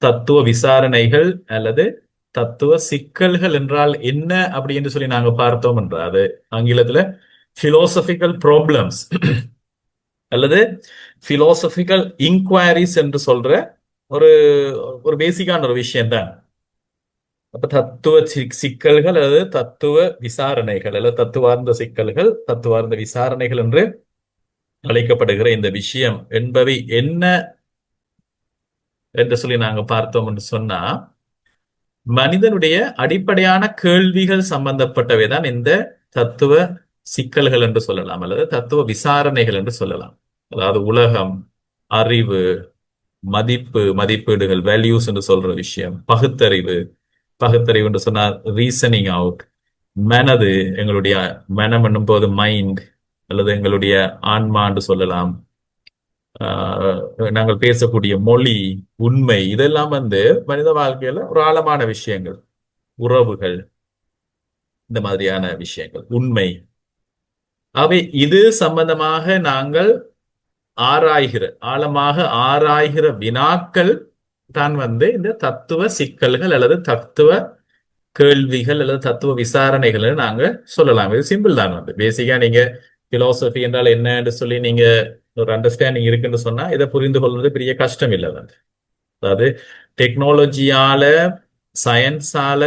தத்துவ விசாரணைகள் அல்லது தத்துவ சிக்கல்கள் என்றால் என்ன அப்படின்னு சொல்லி நாங்க பார்த்தோம் என்றால் அது ஆங்கிலத்துல பிலோசபிக்கல் ப்ராப்ளம்ஸ் அல்லது பிலோசபிக்கல் இன்குவயரிஸ் என்று சொல்ற ஒரு ஒரு பேசிக்கான ஒரு விஷயம் தான். அப்ப தத்துவ சிக்கல்கள் அல்லது தத்துவ விசாரணைகள் அல்லது தத்துவார்ந்த சிக்கல்கள் தத்துவார்ந்த விசாரணைகள் என்று அழைக்கப்படுகிற இந்த விஷயம் என்பவை என்ன என்று சொல்லி நாங்க பார்த்தோம் என்று சொன்னா, மனிதனுடைய அடிப்படையான கேள்விகள் சம்பந்தப்பட்டவை தான் இந்த தத்துவ சிக்கல்கள் என்று சொல்லலாம் அல்லது தத்துவ விசாரணைகள் என்று சொல்லலாம். அதாவது உலகம், அறிவு, மதிப்பீடுகள், வேல்யூஸ் என்று சொல்ற விஷயம், பகுத்தறிவு என்று சொன்னால் ரீசனிங் அவுட், மனது, எங்களுடைய மனம் என்னும் போது மைண்ட் அல்லது எங்களுடைய ஆன்மா என்று சொல்லலாம். நாங்கள் பேசக்கூடிய மொழி, உண்மை, இதெல்லாம் மனித வாழ்க்கையில ஒரு ஆழமான விஷயங்கள். உறவுகள், இந்த மாதிரியான விஷயங்கள், உண்மை, அவை இது சம்பந்தமாக நாங்கள் ஆழமாக ஆராய்கிற வினாக்கள் தான் இந்த தத்துவ சிக்கல்கள் அல்லது தத்துவ கேள்விகள் அல்லது தத்துவ விசாரணைகள் நாங்க சொல்லலாம். இது சிம்பிள் தான். பேசிக்கா நீங்க பிலாசபி என்றால் என்னன்னு சொல்லி நீங்க ஒரு அண்டர்ஸ்டாண்டிங் இருக்குன்னு சொன்னா இதை புரிந்து கொள்வது பெரிய கஷ்டம் இல்லை. அதாவது டெக்னாலஜியால, சயின்ஸால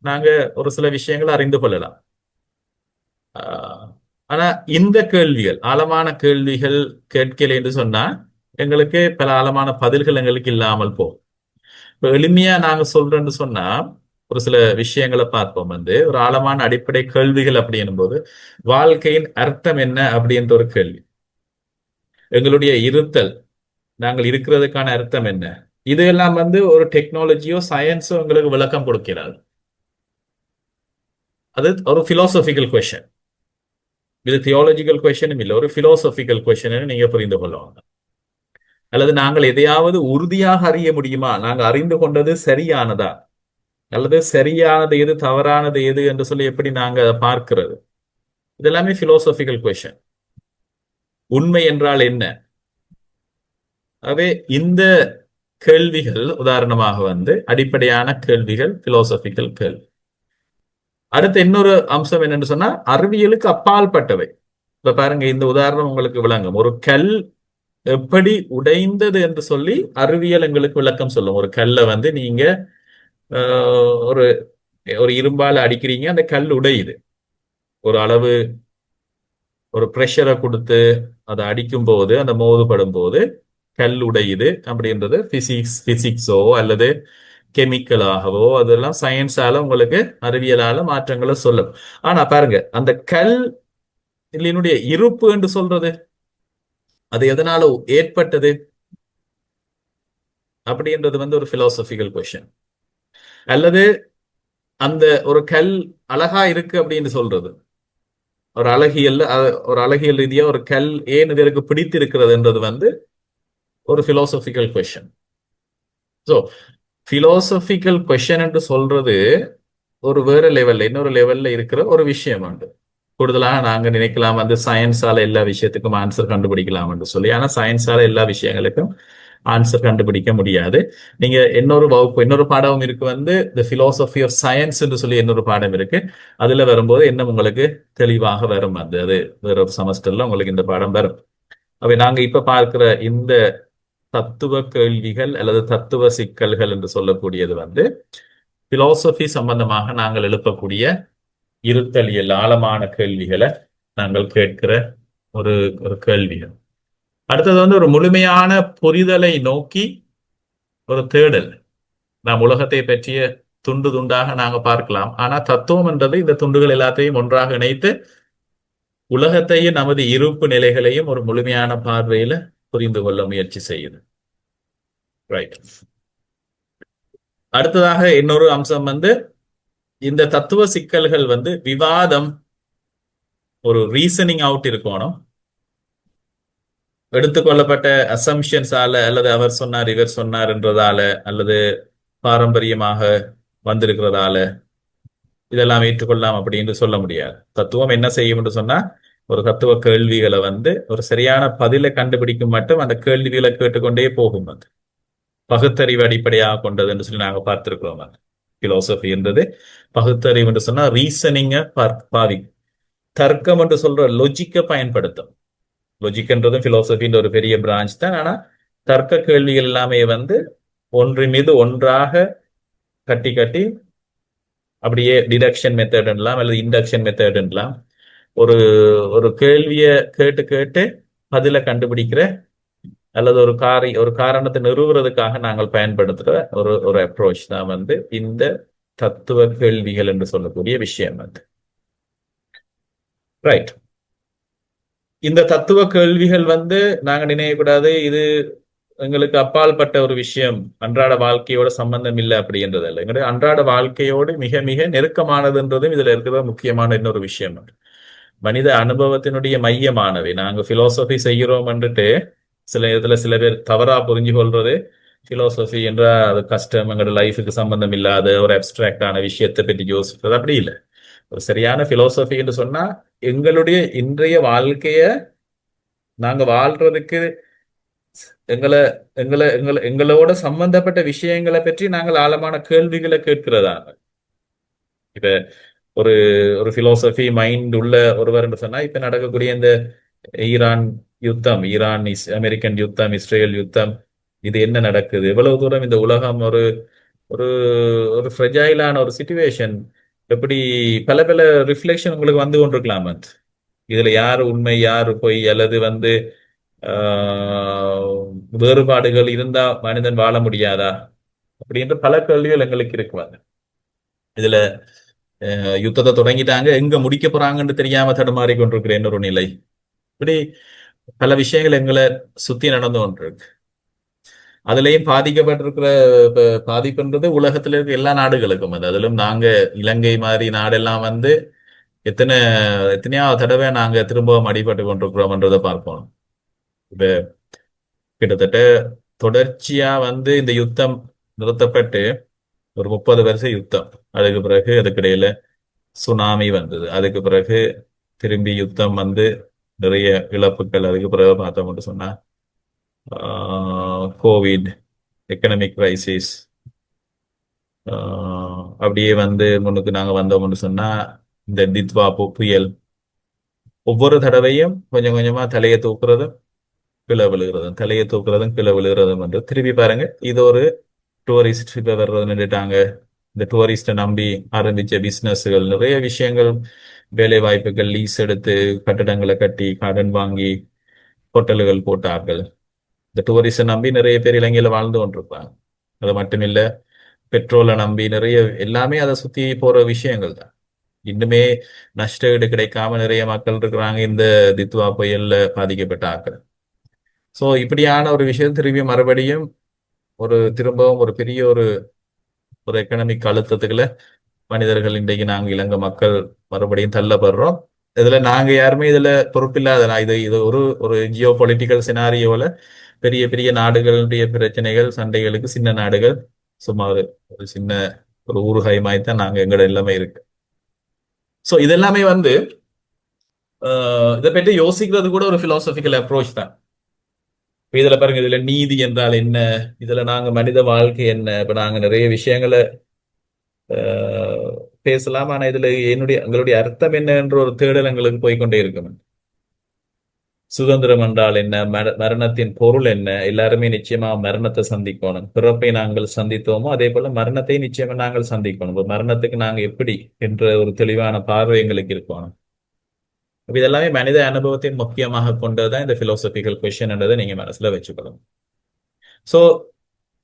நாங்க ஒரு சில விஷயங்களை அறிந்து கொள்ளலாம். ஆனா இந்த கேள்விகள், ஆழமான கேள்விகள் கேட்கல என்று சொன்னா எங்களுக்கு பல ஆழமான பதில்கள் எங்களுக்கு இல்லாமல் போகும். இப்ப எளிமையா நாங்க சொல்றோம்னு சொன்னா ஒரு சில விஷயங்களை பார்ப்போம். ஒரு ஆழமான அடிப்படை கேள்விகள் அப்படின்னும் போது வாழ்க்கையின் அர்த்தம் என்ன அப்படின்ற ஒரு கேள்வி, எங்களுடைய இருத்தல், நாங்கள் இருக்கிறதுக்கான அர்த்தம் என்ன, இது எல்லாம் ஒரு டெக்னாலஜியோ சயின்ஸோ எங்களுக்கு விளக்கம் கொடுக்கிறார். அது ஒரு பிலாசபிக்கல் கொஸ்டின். இது தியாலஜிக்கல் கொஸ்டினும் இல்லை, ஒரு பிலாசபிக்கல் கொஸ்டின் நீங்க புரிந்து கொள்ளுவாங்க. அல்லது நாங்கள் எதையாவது உறுதியாக அறிய முடியுமா, நாங்கள் அறிந்து கொண்டது சரியானதா அல்லது சரியானது எது தவறானது எது என்று சொல்லி எப்படி நாங்க பார்க்கிறது, இதெல்லாமே பிலாசபிக்கல் கொஸ்டின். உண்மை என்றால் என்ன? ஆகவே இந்த கேள்விகள் உதாரணமாக அடிப்படையான கேள்விகள், பிலாசபிக்கல் கேள்வி. அடுத்த இன்னொரு அம்சம் என்னன்னு சொன்னா அறிவியலுக்கு அப்பால் பட்டவை. இப்ப பாருங்க, இந்த உதாரணம் உங்களுக்கு விளங்கும். ஒரு கல் எப்படி உடைந்தது என்று சொல்லி அறிவியல் எங்களுக்கு விளக்கம் சொல்லும். ஒரு கல்லை நீங்க ஒரு ஒரு இரும்பால அடிக்கிறீங்க, அந்த கல் உடையுது. ஒரு அளவு, ஒரு ப்ரெஷரை கொடுத்து அதை அடிக்கும் போது, அந்த மோதுபடும் போது கல் உடையுது அப்படின்றது பிசிக்ஸோ அல்லது கெமிக்கலாகவோ அதெல்லாம் சயின்ஸால உங்களுக்கு அறிவியலால மாற்றங்களை சொல்லும். ஆனா பாருங்க, அந்த கல் இதனுடைய இருப்பு என்று சொல்றது அது எதனால ஏற்பட்டது அப்படின்றது ஒரு பிலாசபிக்கல் கொஸ்டின். அல்லது அந்த ஒரு கல் அழகா இருக்கு அப்படின்னு சொல்றது, ஒரு அழகியல் ரீதியா ஒரு கல் ஏன் இதற்கு பிடித்திருக்கிறதுன்றது ஒரு philosophical question. So philosophical question என்று சொல்றது ஒரு வேற லெவல்ல, இன்னொரு லெவல்ல இருக்கிற ஒரு விஷயம் கூடுதலாக நாங்க நினைக்கலாம் சயின்ஸால எல்லா விஷயத்துக்கும் ஆன்சர் கண்டுபிடிக்கலாம் என்று சொல்லி. ஆனா சயின்ஸால எல்லா விஷயங்களுக்கும் ஆன்சர் கண்டுபிடிக்க முடியாது. நீங்க இன்னொரு பாடம் இருக்கு, தி பிலாசபி ஆஃப் சயின்ஸ் என்று சொல்லி இன்னொரு பாடம் இருக்கு. அதுல வரும்போது என்ன உங்களுக்கு தெளிவாக வரும். அது வேற ஒரு செமஸ்டர்ல உங்களுக்கு இந்த பாடம் வரும். அவை நாங்க இப்ப பார்க்கிற இந்த தத்துவ கேள்விகள் அல்லது தத்துவ சிக்கல்கள் என்று சொல்லக்கூடியது பிலாசபி சம்பந்தமாக நாங்கள் எழுப்பக்கூடிய இருத்தலியல் ஆழமான கேள்விகளை நாங்கள் கேட்கிற ஒரு ஒரு கேள்விகள். அடுத்தது ஒரு முழுமையான புரிதலை நோக்கி ஒரு தேடல். நாம் உலகத்தை பற்றிய துண்டு துண்டாக நாங்க பார்க்கலாம். ஆனா தத்துவம் என்றது இந்த துண்டுகள் எல்லாத்தையும் ஒன்றாக இணைத்து உலகத்தையும் நமது இருப்பு நிலைகளையும் ஒரு முழுமையான பார்வையில புரிந்து கொள்ள முயற்சி செய்யுது. ரைட். அடுத்ததாக இன்னொரு அம்சம் இந்த தத்துவ சிக்கல்கள் விவாதம், ஒரு ரீசனிங் அவுட் இருக்கணும். எடுத்துக்கொள்ளப்பட்ட அசம்ஷன்ஸால அல்லது அவர் சொன்னார் இவர் சொன்னார் என்றதால அல்லது பாரம்பரியமாக வந்திருக்கிறதால இதெல்லாம் ஏற்றுக்கொள்ளலாம் அப்படின்னு சொல்ல முடியாது. தத்துவம் என்ன செய்யும் என்று சொன்னா ஒரு தத்துவ கேள்விகளை ஒரு சரியான பதிலை கண்டுபிடிக்கும் மட்டும் அந்த கேள்விகளை கேட்டுக்கொண்டே போகும். பகுத்தறிவு அடிப்படையாக கொண்டது என்று சொல்லி நாங்க பார்த்திருக்கிறோம். பிலோசபி என்றது பகுத்தறிவு என்று சொன்னா ரீசனிங்க பாவி தர்க்கம் என்று சொல்ற லொஜிக்கை பயன்படுத்தும். லொஜிக்ன்றதும் பிலோசபின்ற ஒரு பெரிய பிரான்ச் தான். ஆனா தர்க்க கேள்விகள் எல்லாமே வந்து ஒன்றின் மீது ஒன்றாக கட்டி கட்டி அப்படியே டிடக்ஷன் மெத்தட்லாம் அல்லது இண்டக்ஷன் மெத்தட்லாம் ஒரு ஒரு கேள்வியை கேட்டு கேட்டு பதில கண்டுபிடிக்கிற அல்லது ஒரு காரணத்தை நிறுவுறதுக்காக நாங்கள் பயன்படுத்துற ஒரு ஒரு அப்ரோச் தான் வந்து இந்த தத்துவ கேள்விகள் என்று சொல்லக்கூடிய விஷயம் வந்து. ரைட். இந்த தத்துவ கேள்விகள் வந்து நாங்க நினைக்கக்கூடாது இது எங்களுக்கு அப்பால் பட்ட ஒரு விஷயம், அன்றாட வாழ்க்கையோட சம்பந்தம் இல்லை அப்படின்றது இல்லை. எங்களுடைய அன்றாட வாழ்க்கையோடு மிக மிக நெருக்கமானதுன்றதும் இதுல இருக்கிற முக்கியமான இன்னொரு விஷயம். மனித அனுபவத்தினுடைய மையமானவை. நாங்க பிலோசபி செய்கிறோம்ன்றுட்டு சில இதுல சில பேர் தவறா புரிஞ்சு கொள்றது பிலோசபி என்றா அது கஷ்டம், எங்களோட லைஃபுக்கு சம்பந்தம் இல்லாத ஒரு அப்டிராக்டான விஷயத்தை பற்றி யோசிக்கிறது. அப்படி இல்லை. ஒரு சரியான பிலோசபி என்று சொன்னா எங்களுடைய இன்றைய வாழ்க்கைய நாங்க வாழ்றதுக்கு எங்களை எங்களை எங்களை எங்களோட சம்பந்தப்பட்ட விஷயங்களை பற்றி நாங்கள் ஆழமான கேள்விகளை கேட்கிறதாங்க. இப்ப ஒரு ஒரு பிலோசபி மைண்ட் உள்ள ஒருவர் என்று சொன்னா இப்ப நடக்கக்கூடிய இந்த ஈரான் யுத்தம், அமெரிக்கன் யுத்தம், இஸ்ரேல் யுத்தம், இது என்ன நடக்குது, எவ்வளவு தூரம் இந்த உலகம் ஒரு ஒரு ஒரு ஃப்ரெஜைலான ஒரு சிச்சுவேஷன், எப்படி பல பல ரிஃப்ளெக்ஷன் உங்களுக்கு வந்து கொண்டிருக்கலாம். இதுல யாரு உண்மை யாரு பொய், அல்லது வந்து வேறுபாடுகள் இருந்தா மனிதன் வாழ முடியாதா அப்படின்ற பல கேள்விகள் எங்களுக்கு இருக்குவாங்க. இதுல யுத்தத்தை தொடங்கிட்டாங்க, எங்க முடிக்க போறாங்கன்னு தெரியாம தடுமாறி கொண்டிருக்கிற இன்னொரு நிலை, இப்படி பல விஷயங்கள் எங்களை சுத்தி நடந்து கொண்டிருக்கு. அதுலயும் பாதிக்கப்பட்டிருக்கிற பாதிப்புன்றது உலகத்துல இருக்க எல்லா நாடுகளுக்கும். அதிலும் நாங்க இலங்கை மாதிரி நாடெல்லாம் வந்து எத்தனையாவது தடவை நாங்க திரும்பவும் அடிபட்டு கொண்டிருக்கிறோம்ன்றதை பார்ப்போம். இப்ப கிட்டத்தட்ட தொடர்ச்சியா வந்து இந்த யுத்தம் நிறுத்தப்பட்டு ஒரு 30 வருஷ யுத்தம், அதுக்கு பிறகு அதுக்கிடையில சுனாமி வந்தது, அதுக்கு பிறகு திரும்பி யுத்தம் வந்து நிறைய இழப்புகள், அதுக்கு பிறகு பார்த்தோம்னு சொன்னா கோவிட், எக்கனாமிக் கிரைசிஸ், அப்படியே வந்து முன்னுக்கு நாங்க வந்தோம்னு சொன்னா இந்த தித்வா புயல். ஒவ்வொரு தடவையும் கொஞ்சம் கொஞ்சமா தலையை தூக்குறதும் கீழே விழுகிறதும், தலையை தூக்குறதும் கீழே விழுகிறதும் வந்து திருப்பி பாருங்க. இது ஒரு டூரிஸ்ட் இப்ப வர்றது நின்றுட்டாங்க. இந்த டூரிஸ்டை நம்பி ஆரம்பிச்ச பிசினஸ்கள், நிறைய விஷயங்கள், வேலை வாய்ப்புகள், லீஸ் எடுத்து கட்டடங்களை கட்டி கடன் வாங்கி ஹோட்டல்கள் போட்டார்கள். இந்த டூரிஸ்டை நம்பி நிறைய பேர் இலங்கையில வாழ்ந்து கொண்டிருப்பாங்க. அது மட்டும் இல்ல, பெட்ரோலை நம்பி நிறைய, எல்லாமே அதை சுத்தி போற விஷயங்கள் தான். இன்னுமே நஷ்ட ஈடு கிடைக்காம நிறைய மக்கள் இருக்கிறாங்க இந்த தித்வா புயல்ல பாதிக்கப்பட்ட ஆக்கள். ஸோ இப்படியான ஒரு விஷயம் திரும்பி மறுபடியும் திரும்பவும் ஒரு பெரிய ஒரு எக்கனாமிக் அழுத்தத்துக்குள்ள மனிதர்கள் இன்றைக்கு நாங்க இலங்கை மக்கள் மறுபடியும் தள்ளப்படுறோம். இதுல நாங்க யாருமே இதுல பொறுப்பில்லாத, இது இது ஒரு ஒரு ஜியோ பொலிட்டிக்கல் சினாரியோல பெரிய பெரிய நாடுகளுடைய பிரச்சனைகள், சண்டைகளுக்கு சின்ன நாடுகள் சும்மா ஒரு சின்ன ஒரு ஊறுகாய் மாதிரி தான் நாங்க எங்களோட எல்லாமே இருக்கு. ஸோ இதெல்லாமே வந்து இதை பற்றி யோசிக்கிறது கூட ஒரு பிலாசபிக்கல் அப்ரோச் தான். இதுல பாருங்க, இதுல நீதி என்றால் என்ன, இதுல நாங்க மனித வாழ்க்கை என்ன, இப்ப நாங்க நிறைய விஷயங்களை பேசலாம். ஆனா இதுல எங்களுடைய அர்த்தம் என்ன என்ற ஒரு தேடல் எங்களுக்கு போய்கொண்டே இருக்கும். சுதந்திரம் என்றால் என்ன, மரணத்தின் பொருள் என்ன, எல்லாருமே நிச்சயமா மரணத்தை சந்திக்கணும். பிறப்பை நாங்கள் சந்தித்தோமோ அதே போல மரணத்தை நிச்சயமா நாங்கள் சந்திக்கணும். மரணத்துக்கு நாங்க எப்படி என்ற ஒரு தெளிவான பார்வை எங்களுக்கு இருக்கணும். இதெல்லாமே மனித அனுபவத்தின் முக்கியமாக கொண்டதுதான் இந்த பிலோசபிக்கல் கொஸ்டின் என்றதை நீங்க மனசுல வச்சுக்கணும். சோ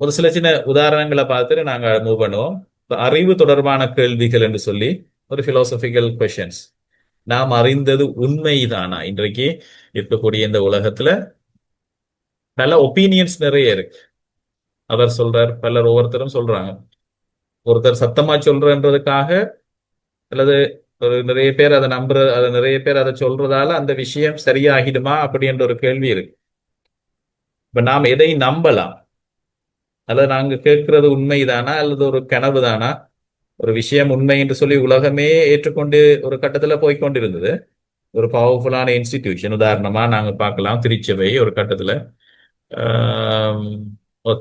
ஒரு சில சின்ன உதாரணங்களை பார்த்துட்டு நாங்க மூவ் பண்ணுவோம். அறிவு தொடர்பான கேள்விகள் என்று சொல்லி ஒரு பிலோசபிக்கல் கொஸ்டின்ஸ். நாம் அறிந்தது உண்மைதானா? இன்றைக்கு இருக்கக்கூடிய இந்த உலகத்துல பல ஒப்பீனியன்ஸ் நிறைய இருக்கு. அவர் சொல்றார், பலர் ஒவ்வொருத்தரும் சொல்றாங்க. ஒருத்தர் சத்தமா சொல்றன்றதுக்காக அல்லது நிறைய பேர் அதை நிறைய பேர் அதை சொல்றதால அந்த விஷயம் சரியாகிடுமா அப்படின்ற ஒரு கேள்வி இருக்கு. இப்ப நாம் எதை நம்பலாம்? அல்லது நாங்க கேட்கிறது உண்மைதானா அல்லது ஒரு கனவு தானா? ஒரு விஷயம் உண்மை என்று சொல்லி உலகமே ஏற்றுக்கொண்டு ஒரு கட்டத்துல போய்கொண்டிருந்தது. ஒரு பவர்ஃபுல்லான இன்ஸ்டிடியூஷன், உதாரணமா நாங்க பார்க்கலாம் திருச்சபை ஒரு கட்டத்துல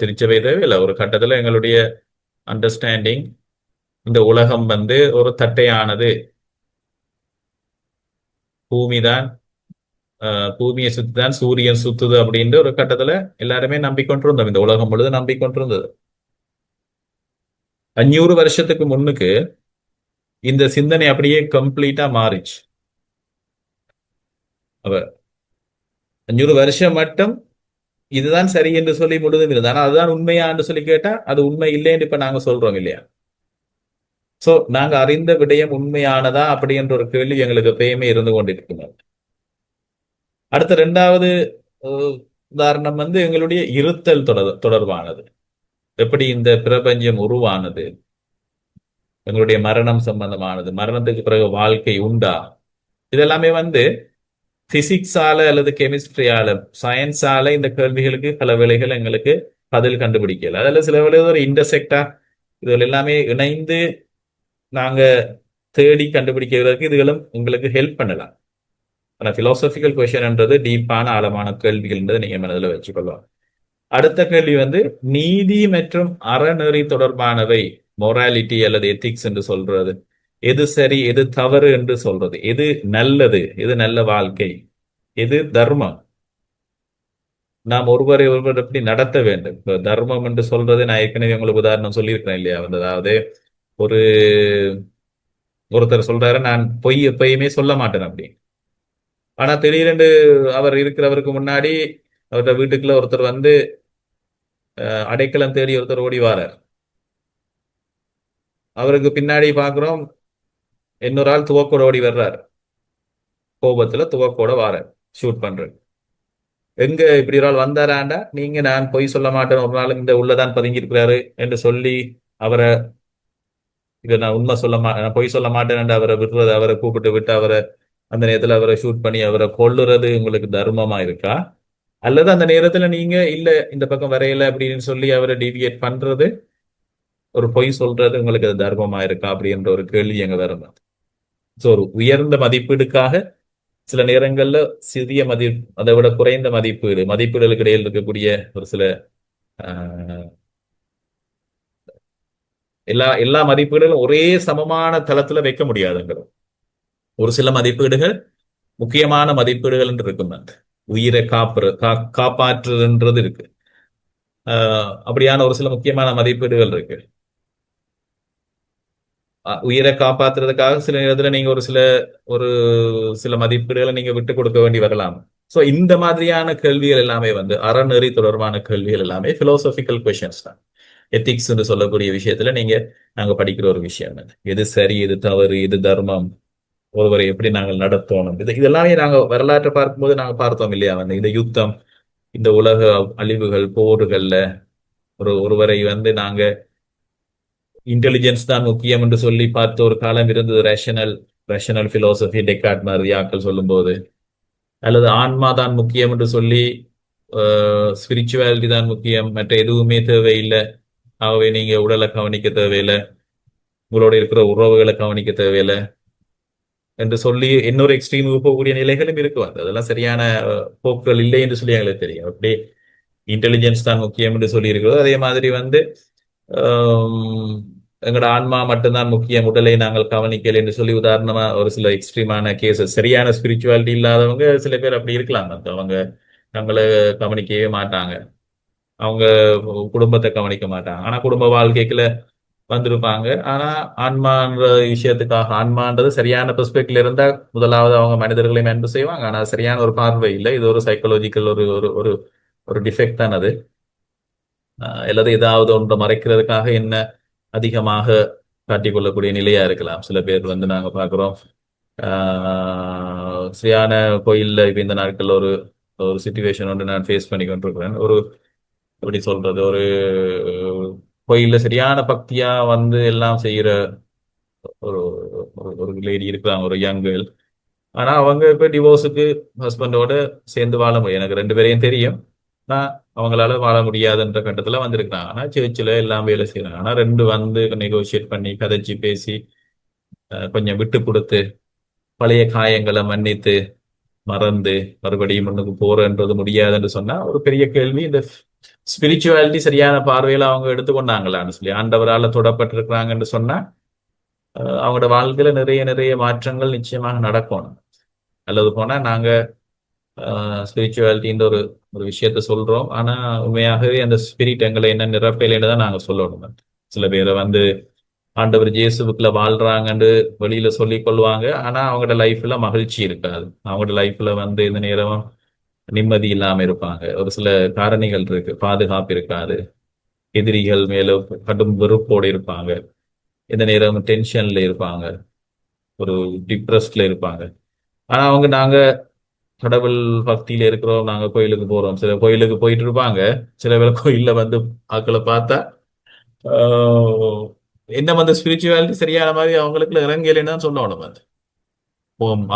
திருச்சபை தேவையில்லை. ஒரு கட்டத்துல எங்களுடைய அண்டர்ஸ்டாண்டிங், இந்த உலகம் ஒரு தட்டையானது, பூமிதான் பூமியை சுத்திதான் சூரியன் சுத்துது அப்படின்ற ஒரு கட்டத்துல எல்லாருமே நம்பிக்கொண்டிருந்தோம். இந்த உலகம் முழுது நம்பிக்கொண்டிருந்தது. 500 வருஷத்துக்கு முன்னுக்கு இந்த சிந்தனை அப்படியே கம்ப்ளீட்டா மாறிச்சு. அவ 500 வருஷம் மட்டும் இதுதான் சரி என்று சொல்லி முழுதும் இருந்தது. ஆனா அதுதான் உண்மையா என்று சொல்லி கேட்டா அது உண்மை இல்லைன்னு இப்ப நாங்க சொல்றோம் இல்லையா? சோ நாங்க அறிந்த விடயம் உண்மையானதா அப்படி என்ற ஒரு கேள்வி எங்களுக்கு எப்பயுமே இருந்து கொண்டிருக்கிறது. அடுத்த இரண்டாவது உதாரணம் எங்களுடைய இருத்தல் தொடர்பானது. எப்படி இந்த பிரபஞ்சம் உருவானது, எங்களுடைய மரணம் சம்பந்தமானது, மரணத்துக்கு பிறகு வாழ்க்கை உண்டா, இதெல்லாமே பிசிக்ஸால அல்லது கெமிஸ்ட்ரியால, சயின்ஸால இந்த கேள்விகளுக்கு பல வேளைகள் எங்களுக்கு பதில் கண்டுபிடிக்கல. அதில் சில வேளைகள் ஒரு இன்டர்செக்டா இதுகள் எல்லாமே இணைந்து நாங்க தேடி கண்டுபிடிக்கிறதுக்கு இதுகளும் உங்களுக்கு ஹெல்ப் பண்ணலாம். ஆனா பிலாசபிக்கல் கொஸ்டின்ன்றது டீப்பான ஆழமான கேள்விகள்ன்றதை நீங்க மனதில் வச்சுக்கொள்ளலாம். அடுத்த கேள்வி நீதி மற்றும் அறநெறி தொடர்பானவை, மொராலிட்டி அல்லது எத்திக்ஸ் என்று சொல்றது, எது சரி எது தவறு என்று சொல்றது, எது நல்லது, எது நல்ல வாழ்க்கை, எது தர்மம், நாம் ஒருவரை ஒருவர் எப்படி நடத்த வேண்டும். இப்ப தர்மம் என்று சொல்றது நான் ஏற்கனவே உங்களுக்கு உதாரணம் சொல்லியிருக்கிறேன் இல்லையா? அதாவது ஒரு ஒருத்தர் சொல்றாரு, நான் பொய் எப்பயுமே சொல்ல மாட்டேன் அப்படி. ஆனா திடீரென்று அவர் இருக்கிறவருக்கு முன்னாடி அவரோட வீட்டுக்குள்ள ஒருத்தர் அடைக்கலம் தேடி ஒருத்தர் ஓடி வாரார். அவருக்கு பின்னாடி பாக்குறோம் இன்னொரு ஆள் துவக்கோட ஓடி வர்றாரு. கோபத்துல துவக்கோட வாரார், ஷூட் பண்றாரு. எங்க இப்படி ஒரு ஆள் வந்தாராண்டா, நீங்க நான் பொய் சொல்ல மாட்டேன், ஒரு நாள் இந்த உள்ளதான் பதுங்கி இருக்கிறாரு என்று சொல்லி அவரை, இதை நான் உண்மை நான் பொய் சொல்ல மாட்டேன் அவரை விடுறது, அவரை கூப்பிட்டு விட்டு அவரை அந்த நேரத்துல அவரை ஷூட் பண்ணி அவரை கொல்லுறது உங்களுக்கு தர்மமா இருக்கா? அல்லது அந்த நேரத்துல நீங்க இல்ல இந்த பக்கம் வரையல அப்படின்னு சொல்லி அவரை டிவியேட் பண்றது, ஒரு பொய் சொல்றது உங்களுக்கு அது தர்மமா இருக்கா அப்படின்ற ஒரு கேள்வி எங்க வரணும். ஸோ ஒரு உயர்ந்த மதிப்பீடுக்காக சில நேரங்கள்ல சிறிய அதை விட குறைந்த மதிப்பீடுகளுக்கு இடையில் இருக்கக்கூடிய ஒரு சில எல்லா மதிப்பீடுகளும் ஒரே சமமான தளத்துல வைக்க முடியாதுங்கிற ஒரு சில மதிப்பீடுகள் முக்கியமான மதிப்பீடுகள் என்று இருக்கும். உயிரை காப்பாற்றுன்றது இருக்கு. அப்படியான ஒரு சில முக்கியமான மதிப்பீடுகள் இருக்கு. உயிரை காப்பாற்றுறதுக்காக சில நேரத்துல நீங்க ஒரு சில மதிப்பீடுகளை நீங்க விட்டு கொடுக்க வேண்டி வரலாம். சோ இந்த மாதிரியான கேள்விகள் எல்லாமே அறநெறி தொடர்பான கேள்விகள் எல்லாமே பிலோசபிக்கல் கொஸ்டின்ஸ் தான். எத்திக்ஸ் என்று சொல்லக்கூடிய விஷயத்துல நாங்க படிக்கிற ஒரு விஷயம். எது சரி எது தவறு, எது தர்மம், ஒருவரை எப்படி நாங்கள் நடத்தணும், இதெல்லாமே நாங்க வரலாற்றை பார்க்கும்போது நாங்க பார்த்தோம் இல்லையா? இந்த யுத்தம், இந்த உலக அழிவுகள், போர்கள்ல ஒருவரை நாங்க இன்டெலிஜென்ஸ் தான் முக்கியம் என்று சொல்லி பார்த்த ஒரு காலம் இருந்தது. ரேஷனல் பிலோசபி, டெக்கார்ட் மாதிரி ஆக்கள் சொல்லும் போது, அல்லது ஆன்மா தான் முக்கியம் என்று சொல்லி ஸ்பிரிச்சுவாலிட்டி தான் முக்கியம், மற்ற எதுவுமே தேவையில்லை, ஆகவே நீங்க உடலை கவனிக்க தேவையில்லை, உங்களோட இருக்கிற உறவுகளை கவனிக்க தேவையில்லை என்று சொல்லி இன்னொரு எக்ஸ்ட்ரீமுக்கு போகக்கூடிய நிலைகளும் இருக்கு. அதெல்லாம் சரியான போக்குகள் இல்லை என்று சொல்லி எங்களுக்கு தெரியும். அப்படி இன்டெலிஜென்ஸ் தான் முக்கியம் என்று சொல்லி இருக்கிறது. அதே மாதிரி எங்களோட ஆன்மா மட்டும்தான் முக்கியம், உடலை நாங்கள் கவனிக்கல என்று சொல்லி உதாரணமா ஒரு சில எக்ஸ்ட்ரீமான கேசஸ், சரியான ஸ்பிரிச்சுவாலிட்டி இல்லாதவங்க சில பேர் அப்படி இருக்கலாம். அவங்க தங்களை கவனிக்கவே மாட்டாங்க, அவங்க குடும்பத்தை கவனிக்க மாட்டாங்க, ஆனா குடும்ப வாழ்க்கைக்குள்ள வந்திருப்பாங்க. ஆனா ஆன்மான்ற விஷயத்துக்காக, ஆன்மான்றது சரியான பெர்ஸ்பெக்டிவ்ல இருந்தா முதலாவது அவங்க மனிதர்களையும் அன்பு செய்வாங்க. ஆனா சரியான ஒரு பார்வை இல்லை. இது ஒரு சைக்கலாஜிக்கல் ஒரு ஒரு ஒரு டிஃபெக்ட் தான் அது. அல்லது ஏதாவது ஒன்றை மறைக்கிறதுக்காக என்ன அதிகமாக காட்டிக்கொள்ளக்கூடிய நிலையா இருக்கலாம். சில பேர் நாங்க பாக்குறோம், சரியான கோயில்ல இப்ப இந்த நாட்கள் ஒரு ஒரு சுச்சுவேஷன் நான் ஃபேஸ் பண்ணி கொண்டிருக்கிறேன். எப்படி சொல்றது, ஒரு கோயில்ல சரியான பக்தியா எல்லாம் செய்யற ஒரு ஒரு லேடி இருக்கிறாங்க, ஒரு யங் கேர்ள். ஆனா அவங்க இப்ப டிவோர்ஸுக்கு ஹஸ்பண்டோட சேர்ந்து வாழ முடியும். எனக்கு 2 பேரையும் தெரியும். நான் அவங்களால வாழ முடியாதுன்ற கட்டத்துல வந்திருக்காங்க. ஆனா சர்ச்சில் எல்லாம் வேலை செய்யறாங்க. ஆனா 2 நெகோசியேட் பண்ணி கதைச்சு பேசி கொஞ்சம் விட்டு கொடுத்து பழைய காயங்களை மன்னித்து மறந்து மறுபடியும் முன்னுக்கு போறன்றது முடியாதுன்னு சொன்னா ஒரு பெரிய கேள்வி. இந்த ஸ்பிரிச்சுவாலிட்டி சரியான பார்வையில அவங்க எடுத்துக்கொண்டாங்களான்னு சொல்லி ஆண்டவரால தொடப்பட்டிருக்கிறாங்கன்னு சொன்னா அவங்களோட வாழ்க்கையில நிறைய நிறைய மாற்றங்கள் நிச்சயமாக நடக்கணும். அல்லது போனா நாங்க ஸ்பிரிச்சுவாலிட்டின்ற ஒரு ஒரு விஷயத்த சொல்றோம், ஆனா உண்மையாகவே அந்த ஸ்பிரிட் எங்களை என்ன நிரப்பலைன்னு தான் நாங்க சொல்லணும். சில பேரை வந்து ஆண்டவர் இயேசுவுக்குள்ள வாழ்றாங்கன்னு வெளியில சொல்லிக் கொள்வாங்க, ஆனா அவங்களோட லைஃப்ல மகிழ்ச்சி இருக்காது. அவங்களோட லைஃப்ல வந்து இந்த நேரம் நிம்மதி இல்லாம இருப்பாங்க. ஒரு சில காரணிகள் இருக்கு, பாதுகாப்பு இருக்காது, எதிரிகள் மேல கடும் வெறுப்போடு இருப்பாங்க, இந்த நேரம் டென்ஷன்ல இருப்பாங்க, ஒரு டிப்ரெஸ்ட்ல இருப்பாங்க. ஆனா அவங்க நாங்க கடவுள் பக்தியில இருக்கிறோம், நாங்க கோயிலுக்கு போறோம், சில கோயிலுக்கு போயிட்டு இருப்பாங்க. சில பேர் கோயில்ல வந்து ஆட்களை பார்த்தா ஆஹ், என்ன வந்து ஸ்பிரிச்சுவாலிட்டி சரியான மாதிரி அவங்களுக்குள்ள இறங்கலைன்னு தான் சொல்லணும். அது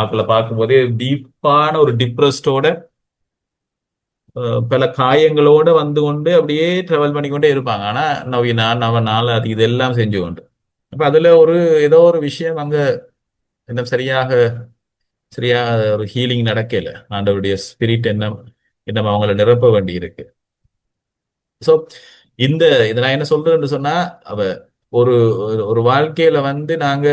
ஆட்களை பார்க்கும்போதே டீப்பான ஒரு டிப்ரெஸ்டோட பல காயங்களோட வந்து கொண்டு அப்படியே டிராவல் பண்ணிக்கொண்டே இருப்பாங்க. ஆனா நான் அவன் நாள் அது இதெல்லாம் செஞ்சு கொண்டு அப்ப அதுல ஒரு ஏதோ ஒரு விஷயம் அங்க என்ன சரியா ஒரு ஹீலிங் நடக்கல. ஆண்டவருடைய ஸ்பிரிட் என்ன என்ன அவங்கள நிரப்ப வேண்டி இருக்கு. ஸோ இதை நான் என்ன சொல்றேன்னு சொன்னா, அவ ஒரு ஒரு வாழ்க்கையில வந்து நாங்க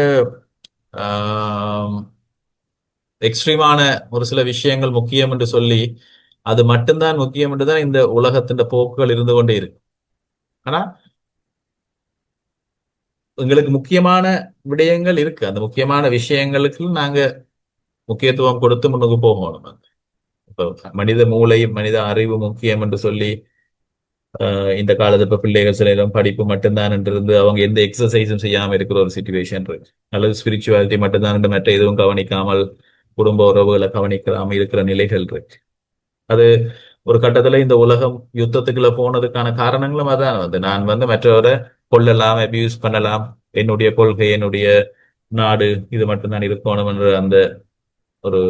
எக்ஸ்ட்ரீமான ஒரு சில விஷயங்கள் முக்கியம் என்று சொல்லி அது மட்டும்தான் முக்கியம் என்றுதான் இந்த உலகத்தின் போக்குகள் இருந்து கொண்டே இருக்கு. ஆனா எங்களுக்கு முக்கியமான விடயங்கள் இருக்கு, அந்த முக்கியமான விஷயங்களுக்கு நாங்க முக்கியத்துவம் கொடுத்து முன்னுக்கு போகணும். இப்போ மனித மூளை மனித அறிவு முக்கியம் என்று சொல்லி இந்த காலத்து இப்ப பிள்ளைகள் சில நேரம் படிப்பு மட்டும்தான் என்று இருந்து அவங்க எந்த எக்ஸசைஸும் செய்யாம இருக்கிற ஒரு சுச்சுவேஷன் இருக்கு. அல்லது ஸ்பிரிச்சுவாலிட்டி மட்டும்தான் என்று மற்ற எதுவும் கவனிக்காமல் குடும்ப உறவுகளை கவனிக்காம இருக்கிற நிலைகள் இருக்கு. அது ஒரு கட்டத்துல இந்த உலகம் யுத்தத்துக்குள்ள போனதுக்கான காரணங்களும் அதான். வந்து நான் வந்து மற்றவரை கொல்லலாம், அபியூஸ் பண்ணலாம், என்னுடைய கொள்கை என்னுடைய நாடு இது மட்டும்தான் இருக்கணும் என்ற அந்த ஒரு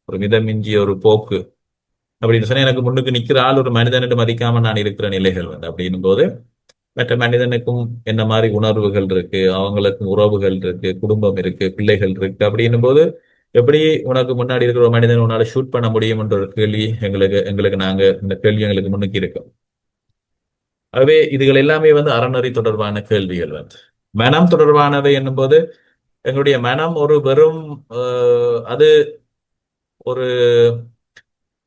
ஒரு மிதமிஞ்சிய ஒரு போக்கு அப்படின்னு சொன்னா எனக்கு முன்னுக்கு நிக்கிற ஆள் ஒரு மனிதனிட்டு மதிக்காம நான் இருக்கிற நிலைகள் வந்து அப்படின்னும் போது மற்ற மனிதனுக்கும் என்ன மாதிரி உணர்வுகள் இருக்கு, அவங்களுக்கும் உறவுகள் இருக்கு, குடும்பம் இருக்கு, பிள்ளைகள் இருக்கு அப்படின்னும் போது எப்படி உனக்கு முன்னாடி இருக்கிற ஒரு மனிதன் உன்னால ஷூட் பண்ண முடியும் என்ற ஒரு கேள்வி எங்களுக்கு எங்களுக்கு நாங்க இந்த கேள்வி எங்களுக்கு முன்னுக்கு இருக்கோம். ஆகவே இதுகள் எல்லாமே வந்து அறநெறி தொடர்பான கேள்விகள் வந்து மனம் தொடர்பானவை என்னும்போது எங்களுடைய மனம் ஒரு வெறும் அது ஒரு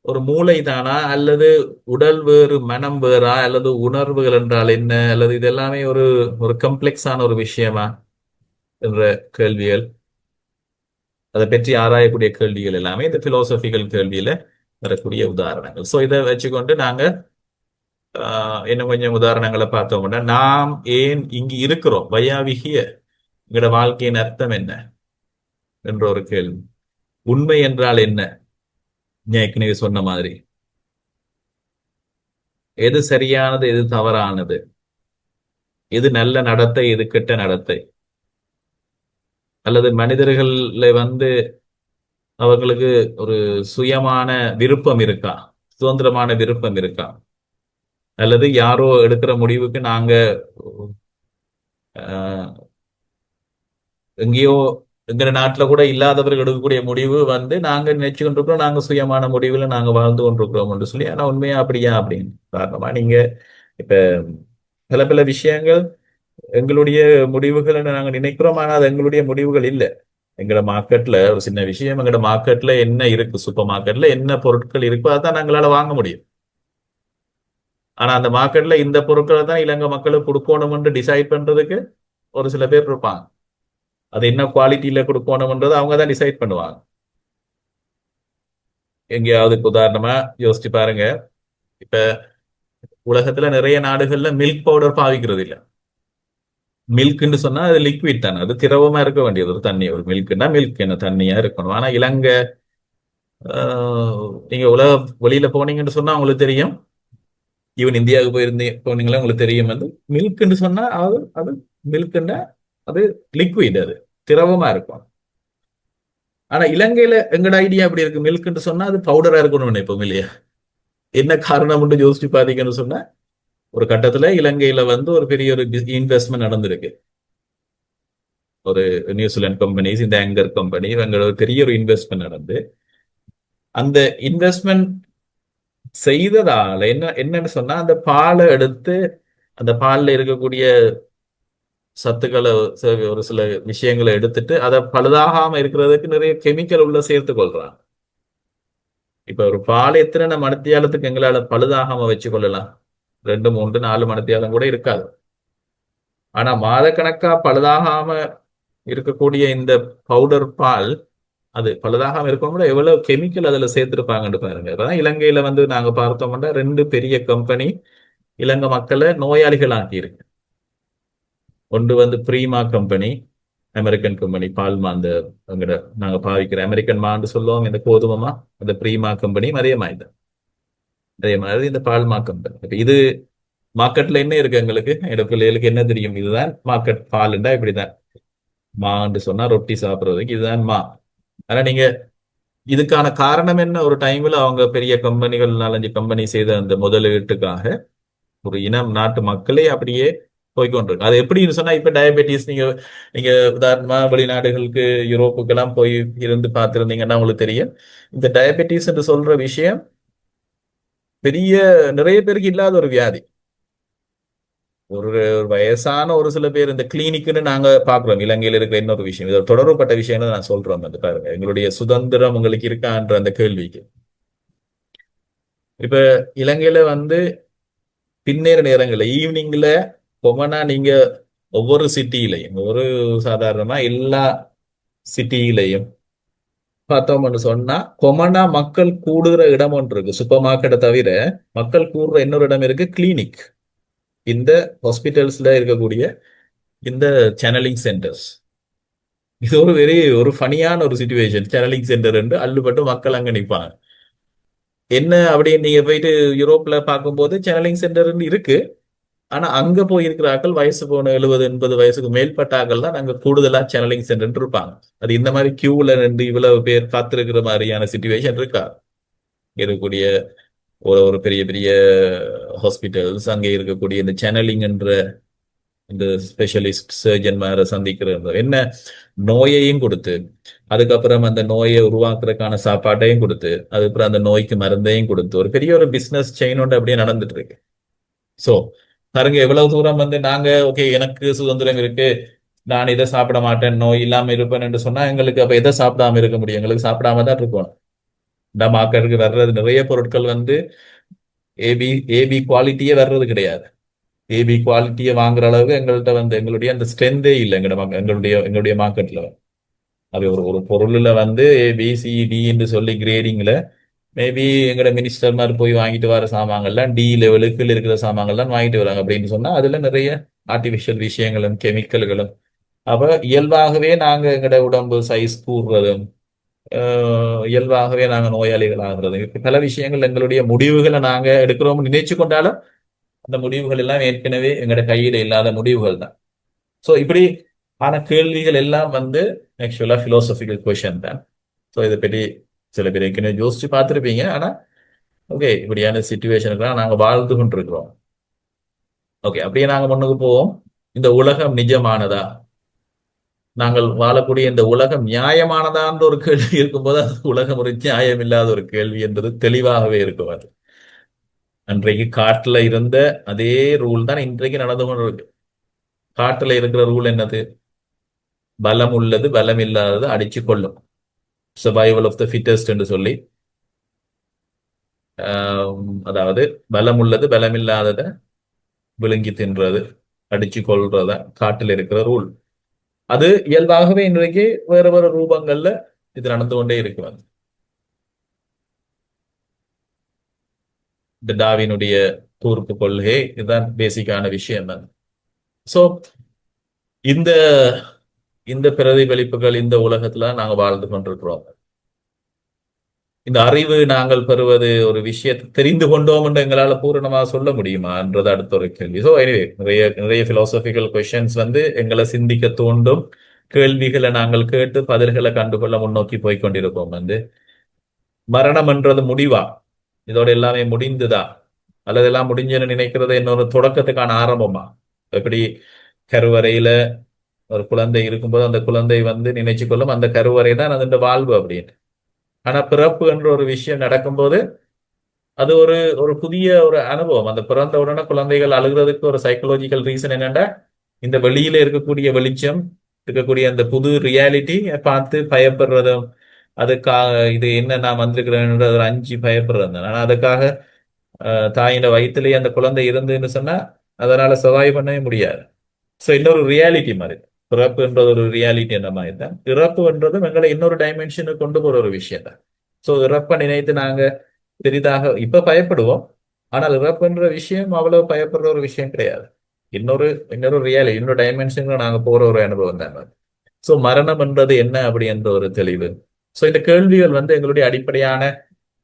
ஒரு மூளை தானா, அல்லது உடல் வேறு மனம் வேறா, அல்லது உணர்வுகள் என்றால் என்ன, அல்லது இது எல்லாமே ஒரு ஒரு கம்ப்ளெக்ஸான ஒரு விஷயமா என்ற கேள்விகள், அதை பற்றி ஆராயக்கூடிய கேள்விகள் எல்லாமே இந்த பிலோசபிக்கல் கேள்வியில வரக்கூடிய உதாரணங்கள். ஸோ இதை வச்சுக்கொண்டு நாங்க இன்னும் கொஞ்சம் உதாரணங்களை பார்த்தோம்னா, நாம் ஏன் இங்கு இருக்கிறோம், வயாவிகிய எங்களோட வாழ்க்கையின் அர்த்தம் என்ன என்ற ஒரு கேள்வி. உண்மை என்றால் என்ன? நான் ஏற்கனவே சொன்ன மாதிரி எது சரியானது, எது தவறானது, எது நல்ல நடத்தை, எது கெட்ட நடத்தை, அல்லது மனிதர்கள்ல வந்து அவங்களுக்கு ஒரு சுயமான விருப்பம் இருக்கா, சுதந்திரமான விருப்பம் இருக்கா, அல்லது யாரோ எடுக்கிற முடிவுக்கு நாங்க அஹ், எங்கேயோ எங்க நாட்டுல கூட இல்லாதவர்கள் எடுக்கக்கூடிய முடிவு வந்து நாங்க நினைச்சு கொண்டிருக்கிறோம், நாங்க சுயமான முடிவுல நாங்க வாழ்ந்து கொண்டிருக்கிறோம் என்று சொல்லி. ஆனா உண்மையா அப்படியா அப்படின்னு காரணமா நீங்க இப்ப பல பல விஷயங்கள் எங்களுடைய முடிவுகள் நாங்க நினைக்கிறோம், ஆனா அது எங்களுடைய முடிவுகள் இல்லை. எங்கட மார்க்கெட்ல ஒரு சின்ன விஷயம், எங்கட மார்க்கெட்ல என்ன இருக்கு, சூப்பர் மார்க்கெட்ல என்ன பொருட்கள் இருக்கோ அதான் எங்களால வாங்க முடியும். ஆனா அந்த மார்க்கெட்ல இந்த பொருட்களை தான் இலங்கை மக்களுக்கு கொடுக்கணும்னு டிசைட் பண்றதுக்கு ஒரு சில பேர் இருப்பாங்க. அது என்ன குவாலிட்டியில கொடுக்கணும்ன்றது அவங்க தான் டிசைட் பண்ணுவாங்க. எங்கேயாவது இப்ப உதாரணமா யோசிச்சு பாருங்க, இப்ப உலகத்துல நிறைய நாடுகள்ல மில்க் பவுடர் பாவிக்கிறது இல்ல. மில்க்ன்னு சொன்னா அது லிக்விட் தானே, அது திரவமா இருக்க வேண்டியது ஒரு தண்ணி. ஒரு மில்க்னா மில்க் என்ன தண்ணியா இருக்கணும். ஆனா இலங்கை நீங்க உலக வெளியில போனீங்கன்னு சொன்னா உங்களுக்கு தெரியும், ஈவன் இந்தியாவுக்கு போனீங்களா உங்களுக்கு தெரியும், வந்து மில்க்ன்னு சொன்னா அது அது மில்க்ன்னா அது லிக்விட், அது திரவமா இருக்கும். ஆனா இலங்கையில எங்கட ஐடியா அப்படி இருக்கு, மில்க்ன்னு சொன்னா அது பவுடரா இருக்கணும்னு நினைப்போம் இல்லையா? என்ன காரணம் யோசிச்சு பாத்தீங்கன்னு சொன்னா, ஒரு கட்டத்துல இலங்கையில வந்து ஒரு பெரிய ஒரு இன்வெஸ்ட்மெண்ட் நடந்திருக்கு. ஒரு நியூசிலாந்து கம்பெனிஸ், இந்த ஆங்கர் கம்பெனி, இவங்க ஒரு பெரிய ஒரு இன்வெஸ்ட்மெண்ட் நடந்து அந்த இன்வெஸ்ட்மெண்ட் செய்ததால என்னன்னு சொன்னா அந்த பாலை எடுத்து அந்த பால்ல இருக்கக்கூடிய சத்துக்களை ஒரு சில விஷயங்களை எடுத்துட்டு அதை பழுதாகாம இருக்கிறதுக்கு நிறைய கெமிக்கல் உள்ள சேர்த்து கொள்றாங்க. இப்ப ஒரு பால் எத்தனை மணித்தியாலத்துக்கு எங்களால பழுதாகாம வச்சு கொள்ளலாம்? 2, 3, 4 மணித்தியாலம் கூட இருக்காது. ஆனா மாதக்கணக்கா பழுதாகாம இருக்கக்கூடிய இந்த பவுடர் பால் அது பழுதாகாம இருக்கவும் கூட எவ்வளவு கெமிக்கல் அதுல சேர்த்திருப்பாங்கன்னு பாருங்க. அதான் இலங்கையில வந்து நாங்க பார்த்தோம்னா 2 பெரிய கம்பெனி இலங்கை மக்களை நோயாளிகள் ஆக்கியிருக்கு. ஒன்று வந்து பிரீமா கம்பெனி, அமெரிக்கன் கம்பெனி பால்மா, அந்த அங்கட நாங்க பாவிக்கிற அமெரிக்கன் மான்னு சொல்லுவோம் இந்த கோதுமைமா, அந்த பிரீமா கம்பெனியும் அதே மாதிரி தான். அதே மாதிரி இந்த பால்மா கம்பெனி. இப்ப இது மார்க்கெட்ல என்ன இருக்கு? எங்களுக்கு என்னோட பிள்ளைகளுக்கு என்ன தெரியும்? இதுதான் மார்க்கெட். பாலுண்டா இப்படிதான். மான்னு சொன்னா ரொட்டி சாப்பிடுறதுக்கு இதுதான் மா. ஆனா நீங்க இதுக்கான காரணம் என்ன? ஒரு டைம்ல அவங்க பெரிய கம்பெனிகள் 4, 5 கம்பெனி செய்த அந்த முதலீட்டுக்காக ஒரு இனம் நாட்டு மக்களே அப்படியே போய்கொண்டிருக்கு. அது எப்படின்னு சொன்னா இப்ப டயபெட்டிஸ் நீங்க நீங்க உதாரணமா வெளிநாடுகளுக்கு யூரோப்புக்கெல்லாம் போய் இருந்து பார்த்திருந்தீங்கன்னா உங்களுக்கு தெரியும். இந்த டயபெட்டிஸ் என்று சொல்ற விஷயம் பெரிய நிறைய பேருக்கு இல்லாத ஒரு வியாதி. ஒரு ஒரு வயசான ஒரு சில பேர் இந்த கிளினிக்னு நாங்க பாக்குறோம். இலங்கையில் இருக்கிற இன்னொரு விஷயம், இது தொடர்புபட்ட விஷயங்கள் நான் சொல்றோம். வந்து பாருங்க, எங்களுடைய சுதந்திரம் உங்களுக்கு இருக்கான்ற அந்த கேள்விக்கு இப்ப இலங்கையில வந்து பின்னேற நேரங்கள்ல ஈவினிங்ல கொமனா நீங்க ஒவ்வொரு சிட்டியிலையும் ஒரு சாதாரணமா எல்லா சிட்டியிலையும் பார்த்தோம்னு சொன்னா கொமனா மக்கள் கூடுகிற இடம் ஒன்று இருக்கு. சூப்பர் மார்க்கெட்டை தவிர மக்கள் கூடுற இன்னொரு இடம் இருக்கு, கிளினிக். இந்த ஹாஸ்பிட்டல்ஸ்ல இருக்கக்கூடிய இந்த சேனலிங் சென்டர்ஸ். இது ஒரு ஒரு ஃபனியான ஒரு சுச்சுவேஷன். சேனலிங் சென்டர் என்று அள்ளுப்பட்டு மக்கள் அங்க நிற்பாங்க. என்ன அப்படின்னு நீங்க போயிட்டு யூரோப்ல பார்க்கும்போது சேனலிங் சென்டர் இருக்கு. ஆனா அங்க போய் இருக்கிற ஆட்கள் வயசு போன 70, 80 வயசுக்கு மேற்பட்ட ஆட்கள் தான் அங்க கூடுதலா சேனலிங் சென்டர் இருப்பாங்க. அது இந்த மாதிரி கியூல நின்று இவ்வளவு பேர் காத்திருக்கிற மாதிரியான சுச்சுவேஷன் இருக்கா? இருக்கக்கூடிய ஒரு ஒரு பெரிய பெரிய ஹாஸ்பிட்டல்ஸ் அங்கே இருக்கக்கூடிய இந்த சேனலிங் என்ற இந்த ஸ்பெஷலிஸ்ட் சர்ஜன் மேல சந்திக்கிறது என்ன, நோயையும் கொடுத்து அதுக்கப்புறம் அந்த நோயை உருவாக்குறதுக்கான சாப்பாட்டையும் கொடுத்து அதுக்கப்புறம் அந்த நோய்க்கு மருந்தையும் கொடுத்து ஒரு பெரிய ஒரு பிசினஸ் செயினோட அப்படியே நடந்துட்டு இருக்கு. சோ பாருங்க எவ்வளவு தூரம் வந்து நாங்க ஓகே எனக்கு சுதந்திரம் இருக்கு, நான் இதை சாப்பிட மாட்டேன், நோய் இல்லாம இருப்பேன் என்று சொன்னா எங்களுக்கு அப்ப எதை சாப்பிடாம இருக்க முடியும்? எங்களுக்கு சாப்பிடாம தான் இருக்கணும். இந்த மார்க்கெட்டுக்கு வர்றது நிறைய பொருட்கள் வந்து ஏபி ஏபி குவாலிட்டியே வர்றது கிடையாது. ஏபி குவாலிட்டியை வாங்குற அளவுக்கு எங்கள்கிட்ட வந்து எங்களுடைய அந்த ஸ்ட்ரென்தே இல்லை எங்களுடைய மார்க்கெட்ல. அது ஒரு ஒரு பொருள்ல வந்து ஏபிசிடி என்று சொல்லி கிரேடிங்ல மேபி எங்கட மினிஸ்டர் மாதிரி போய் வாங்கிட்டு வர சாமான்கள்லாம் டி லெவலுக்கு இருக்கிற சாமான்கள்லாம் வாங்கிட்டு வராங்க அப்படின்னு சொன்னா அதுல நிறைய ஆர்டிபிஷியல் விஷயங்களும் கெமிக்கல்களும். அப்ப இயல்பாகவே நாங்க எங்கட உடம்பு சைஸ் கூடுறதும் இயல்பாகவே நாங்க நோயாளிகள் ஆகுறதும் இப்ப பல விஷயங்கள் எங்களுடைய முடிவுகளை நாங்க எடுக்கிறோம் நினைச்சு கொண்டாலும் அந்த முடிவுகள் எல்லாம் ஏற்கனவே எங்கட கையில இல்லாத முடிவுகள் தான். ஸோ இப்படி ஆன கேள்விகள் எல்லாம் வந்து ஆக்சுவலா பிலோசபிக்கல் கொஷன் தான். ஸோ இதை பற்றி சில பேர் ஏற்கனவே யோசிச்சு பார்த்துருப்பீங்க. ஆனா ஓகே இப்படியான சுச்சுவேஷனுக்குலாம் நாங்க வாழ்ந்து கொண்டிருக்கிறோம். ஓகே அப்படியே நாங்க முன்னுக்கு போவோம். இந்த உலகம் நிஜமானதா? நாங்கள் வாழக்கூடிய இந்த உலகம் நியாயமானதான்ற ஒரு கேள்வி இருக்கும்போது அது உலகம் ஒரு நியாயம் இல்லாத ஒரு கேள்வி என்பது தெளிவாகவே இருக்கும். அது அன்றைக்கு காட்டுல இருந்த அதே ரூல் தான் இன்றைக்கு நடந்து கொண்டு இருக்கு. காட்டுல இருக்கிற ரூல் என்னது? பலம் உள்ளது பலம் இல்லாதது அடிச்சு கொள்ளும். சர்வைவல் ஆஃப் த ஃபிட்டஸ்ட் என்று சொல்லி அதாவது பலம் உள்ளது பலம் இல்லாததை விழுங்கி தின்றது, அடிச்சு கொள்றத காட்டில் இருக்கிற ரூல். அது இயல்பாகவே இன்றைக்கு வேற வேற ரூபங்கள்ல இது நடந்து கொண்டே இருக்கிறது. இந்த டாவினுடைய தூர்ப்பு கொள்கை இதுதான் பேசிக்கான விஷயம் தான். சோ இந்த இந்த பிரதிபலிப்புகள் இந்த உலகத்துல நாங்க வாழ்ந்து கொண்டிருக்கிறோம். இந்த அறிவு நாங்கள் பெறுவது ஒரு விஷயத்தை தெரிந்து கொண்டோம் என்று எங்களால பூரணமா சொல்ல முடியுமான்றது அடுத்த ஒரு கேள்வி. ஸோ எனிவே நிறைய நிறைய பிலாசபிக்கல் கொஸ்டின்ஸ் வந்து எங்களை சிந்திக்க தூண்டும் கேள்விகளை நாங்கள் கேட்டு பதில்களை கண்டுகொள்ள முன்னோக்கி போய் கொண்டிருப்போம். வந்து மரணம் என்றது முடிவா? இதோட எல்லாமே முடிந்துதா? அல்லது எல்லாம் முடிஞ்சுன்னு நினைக்கிறது இன்னொரு தொடக்கத்துக்கான ஆரம்பமா? எப்படி கருவறையில ஒரு குழந்தை இருக்கும்போது அந்த குழந்தை வந்து நினைச்சு கொள்ளும் அந்த கருவறை தான் அதோட வாழ்வு அப்படின்னு. ஆனா பிறப்பு என்ற ஒரு விஷயம் நடக்கும்போது அது ஒரு ஒரு புதிய ஒரு அனுபவம். அந்த பிறந்த உடனே குழந்தைகள் அழுகிறதுக்கு ஒரு சைக்கலாஜிக்கல் ரீசன் என்னன்னா, இந்த வெளியில இருக்கக்கூடிய வெளிச்சம், இருக்கக்கூடிய அந்த புது ரியாலிட்டி பார்த்து பயப்படுறதும், அதுக்காக இது என்ன நான் வந்திருக்கிறேன்ற ஒரு அஞ்சு பயப்படுறது. ஆனா அதுக்காக தாயின் வயிற்றிலேயே அந்த குழந்தை இருந்துன்னு சொன்னா அதனால சர்வைவ் பண்ணவே முடியாது. ஸோ இன்னொரு ரியாலிட்டி மாதிரி பிறப்புன்றது ஒரு ரியாலிட்டி என்ன மாதிரி தான் இறப்புன்றதும் எங்களை இன்னொரு டைமென்ஷனுக்கு கொண்டு போற ஒரு விஷயம் தான். ஸோ இறப்பை நினைத்து நாங்க பெரிதாக இப்ப பயப்படுவோம். ஆனால் இறப்புன்ற விஷயம் அவ்வளவு பயப்படுற ஒரு விஷயம் கிடையாது. இன்னொரு இன்னொரு ரியாலிட்டி, இன்னொரு டைமென்ஷனுக்கு நாங்க போற ஒரு அனுபவம் தான். ஸோ மரணம் என்றது என்ன அப்படி என்ற ஒரு தெளிவு. ஸோ இந்த கேள்விகள் எங்களுடைய அடிப்படையான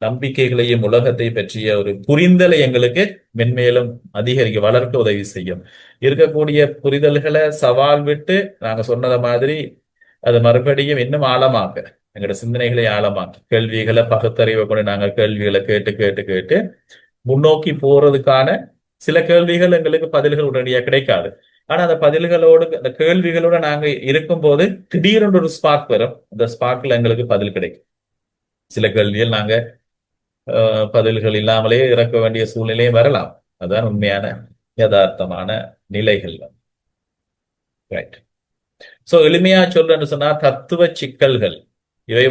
நம்பிக்கைகளையும் உலகத்தை பற்றிய ஒரு புரிதலை எங்களுக்கு மென்மேலும் அதிகரிக்க வளர்க்க உதவி செய்யும். இருக்கக்கூடிய புரிதல்களை சவால் விட்டு நாங்க சொன்னத மாதிரி அது மறுபடியும் இன்னும் ஆழமாக்க, எங்களோட சிந்தனைகளை ஆழமாக்க, கேள்விகளை பகுத்தறிவை கொண்டு நாங்கள் கேள்விகளை கேட்டு கேட்டு கேட்டு முன்னோக்கி போறதுக்கான சில கேள்விகள் எங்களுக்கு பதில்கள் உடனடியாக கிடைக்காது. ஆனா அந்த பதில்களோடு அந்த கேள்விகளோட நாங்க இருக்கும்போது திடீரென்று ஒரு ஸ்பார்க் வரும். அந்த ஸ்பார்க்ல எங்களுக்கு பதில் கிடைக்கும். சில கேள்விகள் நாங்க பதில்கள் இல்லாமலே இறக்க வேண்டிய சூழ்நிலையும் வரலாம். அதுதான் உண்மையான யதார்த்தமான நிலைகள். ரைட். சோ எளிமையா சொல்றேன்னு சொன்னா தத்துவ சிக்கல்கள் இவை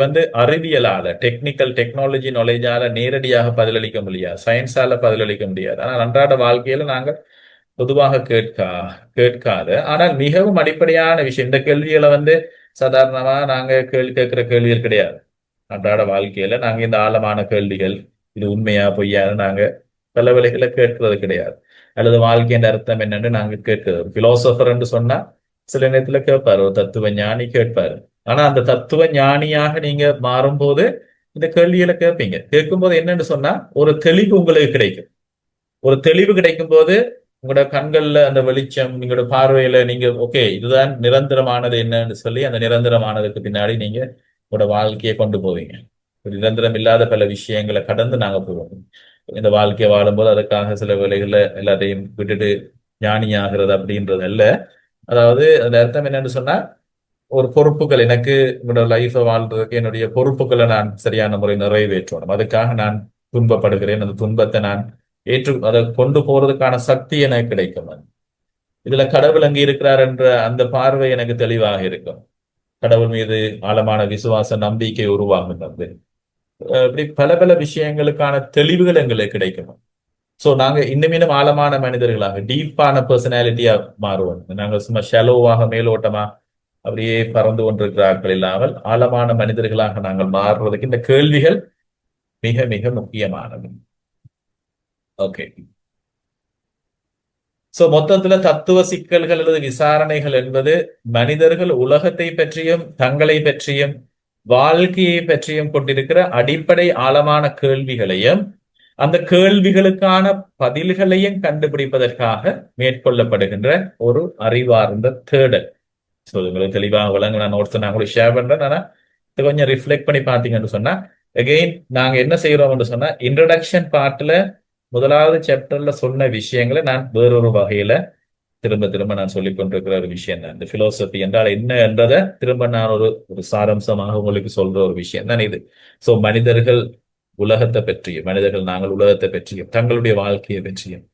அறிவியலால டெக்னிக்கல் டெக்னாலஜி நாலேஜால நேரடியாக பதிலளிக்க முடியாது, சயின்ஸால பதிலளிக்க முடியாது. ஆனால் அன்றாட வாழ்க்கையில நாங்கள் பொதுவாக கேட்காத ஆனால் மிகவும் அடிப்படையான விஷயம். இந்த கேள்விகளை சாதாரணமா நாங்க கேள்வி கேட்கிற கேள்விகள் கிடையாது. அன்றாட வாழ்க்கையில நாங்க இந்த ஆழமான கேள்விகள், இது உண்மையா பொய்யான்னு நாங்க பல வேளைகளை கேட்கறது கிடையாது. அல்லது வாழ்க்கையின் அர்த்தம் என்னன்னு நாங்க கேட்கிறது. பிலோசபர் என்று சொன்னா சில நேரத்துல கேட்பாரு, ஒரு தத்துவ ஞானி கேட்பாரு. ஆனா அந்த தத்துவ ஞானியாக நீங்க மாறும்போது இந்த கேள்விகளை கேட்பீங்க. கேட்கும்போது என்னன்னு சொன்னா ஒரு தெளிவு உங்களுக்கு கிடைக்கும். ஒரு தெளிவு கிடைக்கும் போது உங்களோட கண்கள்ல அந்த வெளிச்சம், உங்களோட பார்வையில நீங்க ஓகே இதுதான் நிரந்தரமானது என்னன்னு சொல்லி அந்த நிரந்தரமானதுக்கு பின்னாடி நீங்க உங்களோட வாழ்க்கையை கொண்டு போவீங்க. நிரந்தரம் இல்லாத பல விஷயங்களை கடந்து நாங்க போவோம். இந்த வாழ்க்கையை வாழும்போது அதுக்காக சில வேலைகளை எல்லாத்தையும் விட்டுட்டு ஞானி ஆகிறது அப்படின்றது அல்ல. அதாவது அந்த அர்த்தம் என்னன்னு சொன்னா ஒரு பொறுப்புகள், எனக்கு என்னோட லைஃபை வாழ்றதுக்கு என்னுடைய பொறுப்புகளை நான் சரியான முறை நிறைவேற்றணும். அதுக்காக நான் துன்பப்படுகிறேன். அந்த துன்பத்தை நான் அதை கொண்டு போறதுக்கான சக்தி எனக்கு கிடைக்கும். இதுல கடவுள் அங்கே இருக்கிறார் என்ற அந்த பார்வை எனக்கு தெளிவாக இருக்கும். கடவுள் மீது ஆழமான விசுவாச நம்பிக்கை உருவாகுகிறது. இப்படி பல பல விஷயங்களுக்கான தெளிவுகள் எங்களுக்கு கிடைக்கும். சோ நாங்க இன்னும் ஆழமான மனிதர்களாக டீப்பான பர்சனாலிட்டியா மாறுவோம். நாங்கள் சும்மா ஷெலோவாக மேலோட்டமா அப்படியே பறந்து கொண்டிருக்கிறார்கள் இல்லாமல் ஆழமான மனிதர்களாக நாங்கள் மாறுவதற்கு இந்த கேள்விகள் மிக மிக முக்கியமானது. ஓகே. சோ மொத்தத்துல தத்துவ சிக்கல்கள் அல்லது விசாரணைகள் என்பது மனிதர்கள் உலகத்தை பற்றியும் தங்களை பற்றியும் வாழ்க்கையை பற்றியும் கொண்டிருக்கிற அடிப்படை ஆழமான கேள்விகளையும் அந்த கேள்விகளுக்கான பதில்களையும் கண்டுபிடிப்பதற்காக மேற்கொள்ளப்படுகின்ற ஒரு அறிவார்ந்த தேடல். ஸோ உங்களுக்கு தெளிவாக வழங்க நான் நோட்ஸ் நான் கூட ஷேர் பண்றேன். ஆனா இதை கொஞ்சம் ரிஃப்ளெக்ட் பண்ணி பார்த்தீங்கன்னு சொன்னா அகெயின் நாங்க என்ன செய்யறோம்னு சொன்னா இன்ட்ரடக்ஷன் பார்ட்ல முதலாவது சாப்டர்ல சொன்ன விஷயங்களை நான் வேறொரு வகையில திரும்ப திரும்ப நான் சொல்லிக் கொண்டிருக்கிற ஒரு விஷயம் தான். இந்த பிலோசபி என்றால் என்ன என்றதை திரும்ப நான் ஒரு சாரம்சமாக உங்களுக்கு சொல்ற ஒரு விஷயம் தான் இது. சோ மனிதர்கள் உலகத்தை பற்றியும் மனிதர்கள் நாங்கள் உலகத்தை பற்றியும் தங்களுடைய வாழ்க்கையை பற்றியும்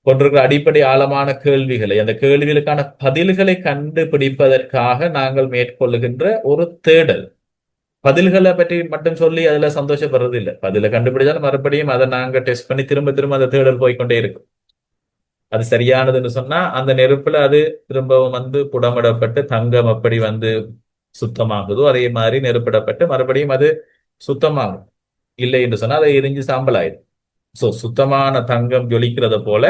கொண்டிருக்கிற அடிப்படை ஆழமான கேள்விகளை, அந்த கேள்விகளுக்கான பதில்களை கண்டுபிடிப்பதற்காக நாங்கள் மேற்கொள்ளுகின்ற ஒரு தேடல். பதில்களை பற்றி மட்டும் சொல்லி அதுல சந்தோஷப்படுறது இல்லை. பதில கண்டுபிடிச்சாலும் மறுபடியும் அதை நாங்க டெஸ்ட் பண்ணி திரும்ப திரும்ப அந்த தேடல் போய்கொண்டே இருக்கும். அது சரியானதுன்னு சொன்னா அந்த நெருப்புல அது திரும்பவும் புடமிடப்பட்டு தங்கம் எப்படி சுத்தமாகுதோ அதே மாதிரி நெருப்பிடப்பட்டு மறுபடியும் அது சுத்தமாகும். இல்லை என்று சொன்னா அதை எரிஞ்சு சாம்பல் ஆயிடும். சோ சுத்தமான தங்கம் ஜொலிக்கிறத போல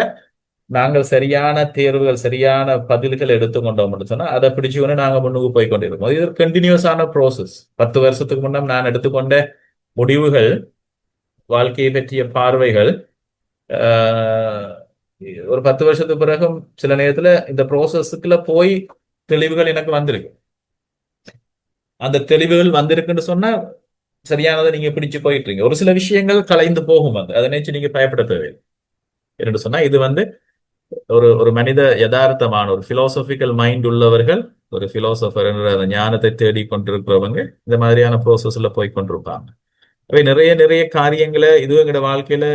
நாங்கள் சரியான தேர்வுகள் சரியான பதில்கள் எடுத்துக்கொண்டோம் சொன்னா அதை பிடிச்சு நாங்க முன்னுக்கு போய் கொண்டிருக்கோம். இது ஒரு கண்டினியூஸான ப்ரோசஸ். 10 வருஷத்துக்கு முன்னம் நான் எடுத்துக்கொண்ட முடிவுகள், வாழ்க்கையை பற்றிய பார்வைகள் ஒரு 10 வருஷத்துக்கு பிறகும் சில நேரத்துல இந்த ப்ரோசஸ்க்குள்ள போய் தெளிவுகள் எனக்கு வந்திருக்கு. அந்த தெளிவுகள் வந்திருக்குன்னு சொன்னா சரியானதை நீங்க பிடிச்சு போயிட்டு இருக்கீங்க. ஒரு சில விஷயங்கள் கலைந்து போகும். அதை நினைச்சு நீங்க பயப்பட தேவையில்லை. என்று சொன்னா இது ஒரு ஒரு மனித யதார்த்தமான ஒரு பிலோசபிக்கல் மைண்ட் உள்ளவர்கள், ஒரு பிலோசபர் என்ற ஞானத்தை தேடி கொண்டிருக்கிறவங்க இந்த மாதிரியான ப்ரோசஸ்ல போய் கொண்டிருப்பாங்க. அவை நிறைய நிறைய காரியங்களை இது எங்களோட வாழ்க்கையில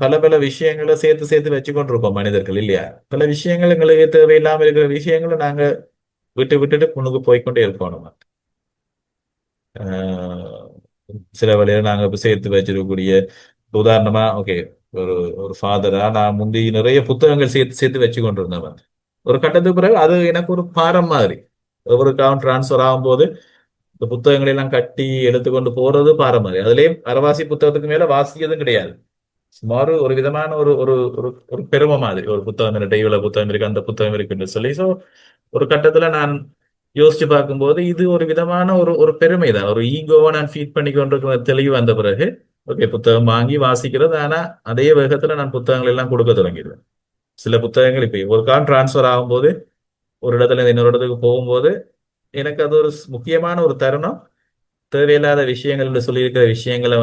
பல பல விஷயங்களை சேர்த்து சேர்த்து வச்சு கொண்டிருக்கோம் மனிதர்கள் இல்லையா. பல விஷயங்கள் எங்களுக்கு தேவையில்லாம இருக்கிற விஷயங்களை நாங்க விட்டு விட்டுட்டு முன்னுக்கு போய்க்கொண்டே இருக்கோம் நம்ம. ஆஹ் சில வழியில நாங்க இப்ப சேர்த்து வச்சிருக்கக்கூடிய உதாரணமா ஓகே, ஒரு ஒரு ஃபாதரா நான் முந்தி நிறைய புத்தகங்கள் சேர்த்து சேர்த்து வச்சு கொண்டிருந்தவன். ஒரு கட்டத்துக்கு பிறகு அது எனக்கு ஒரு பாரம் மாதிரி. ஒவ்வொரு அக்கௌண்ட் டிரான்ஸ்ஃபர் ஆகும்போது இந்த புத்தகங்களை எல்லாம் கட்டி எடுத்துக்கொண்டு போறது பாரம் மாதிரி. அதுலயும் அரைவாசி புத்தகத்துக்கு மேல வாசிக்கிறதும் கிடையாது. சுமார் ஒரு விதமான ஒரு ஒரு ஒரு ஒரு பெருமை மாதிரி. ஒரு புத்தகம் என்கிட்ட இவ்வளவு புத்தகம் இருக்கு, அந்த புத்தகம் இருக்குன்னு சொல்லி. ஸோ ஒரு கட்டத்துல நான் யோசிச்சு பார்க்கும்போது இது ஒரு விதமான ஒரு ஒரு பெருமை தான். ஒரு ஈகோவை நான் ஃபீட் பண்ணி கொண்டிருக்கிற தெளிவு வந்த பிறகு ஓகே, புத்தகம் வாங்கி வாசிக்கிறது. ஆனா அதே வேகத்துல நான் புத்தகங்கள் எல்லாம் கொடுக்க தொடங்கிடுவேன். சில புத்தகங்கள் இப்ப ஒரு காலம் டிரான்ஸ்ஃபர் ஆகும்போது ஒரு இடத்துல இருந்து இன்னொரு இடத்துக்கு போகும்போது எனக்கு அது ஒரு முக்கியமான ஒரு தருணம். தேவையில்லாத விஷயங்கள் என்று சொல்லியிருக்கிற விஷயங்களை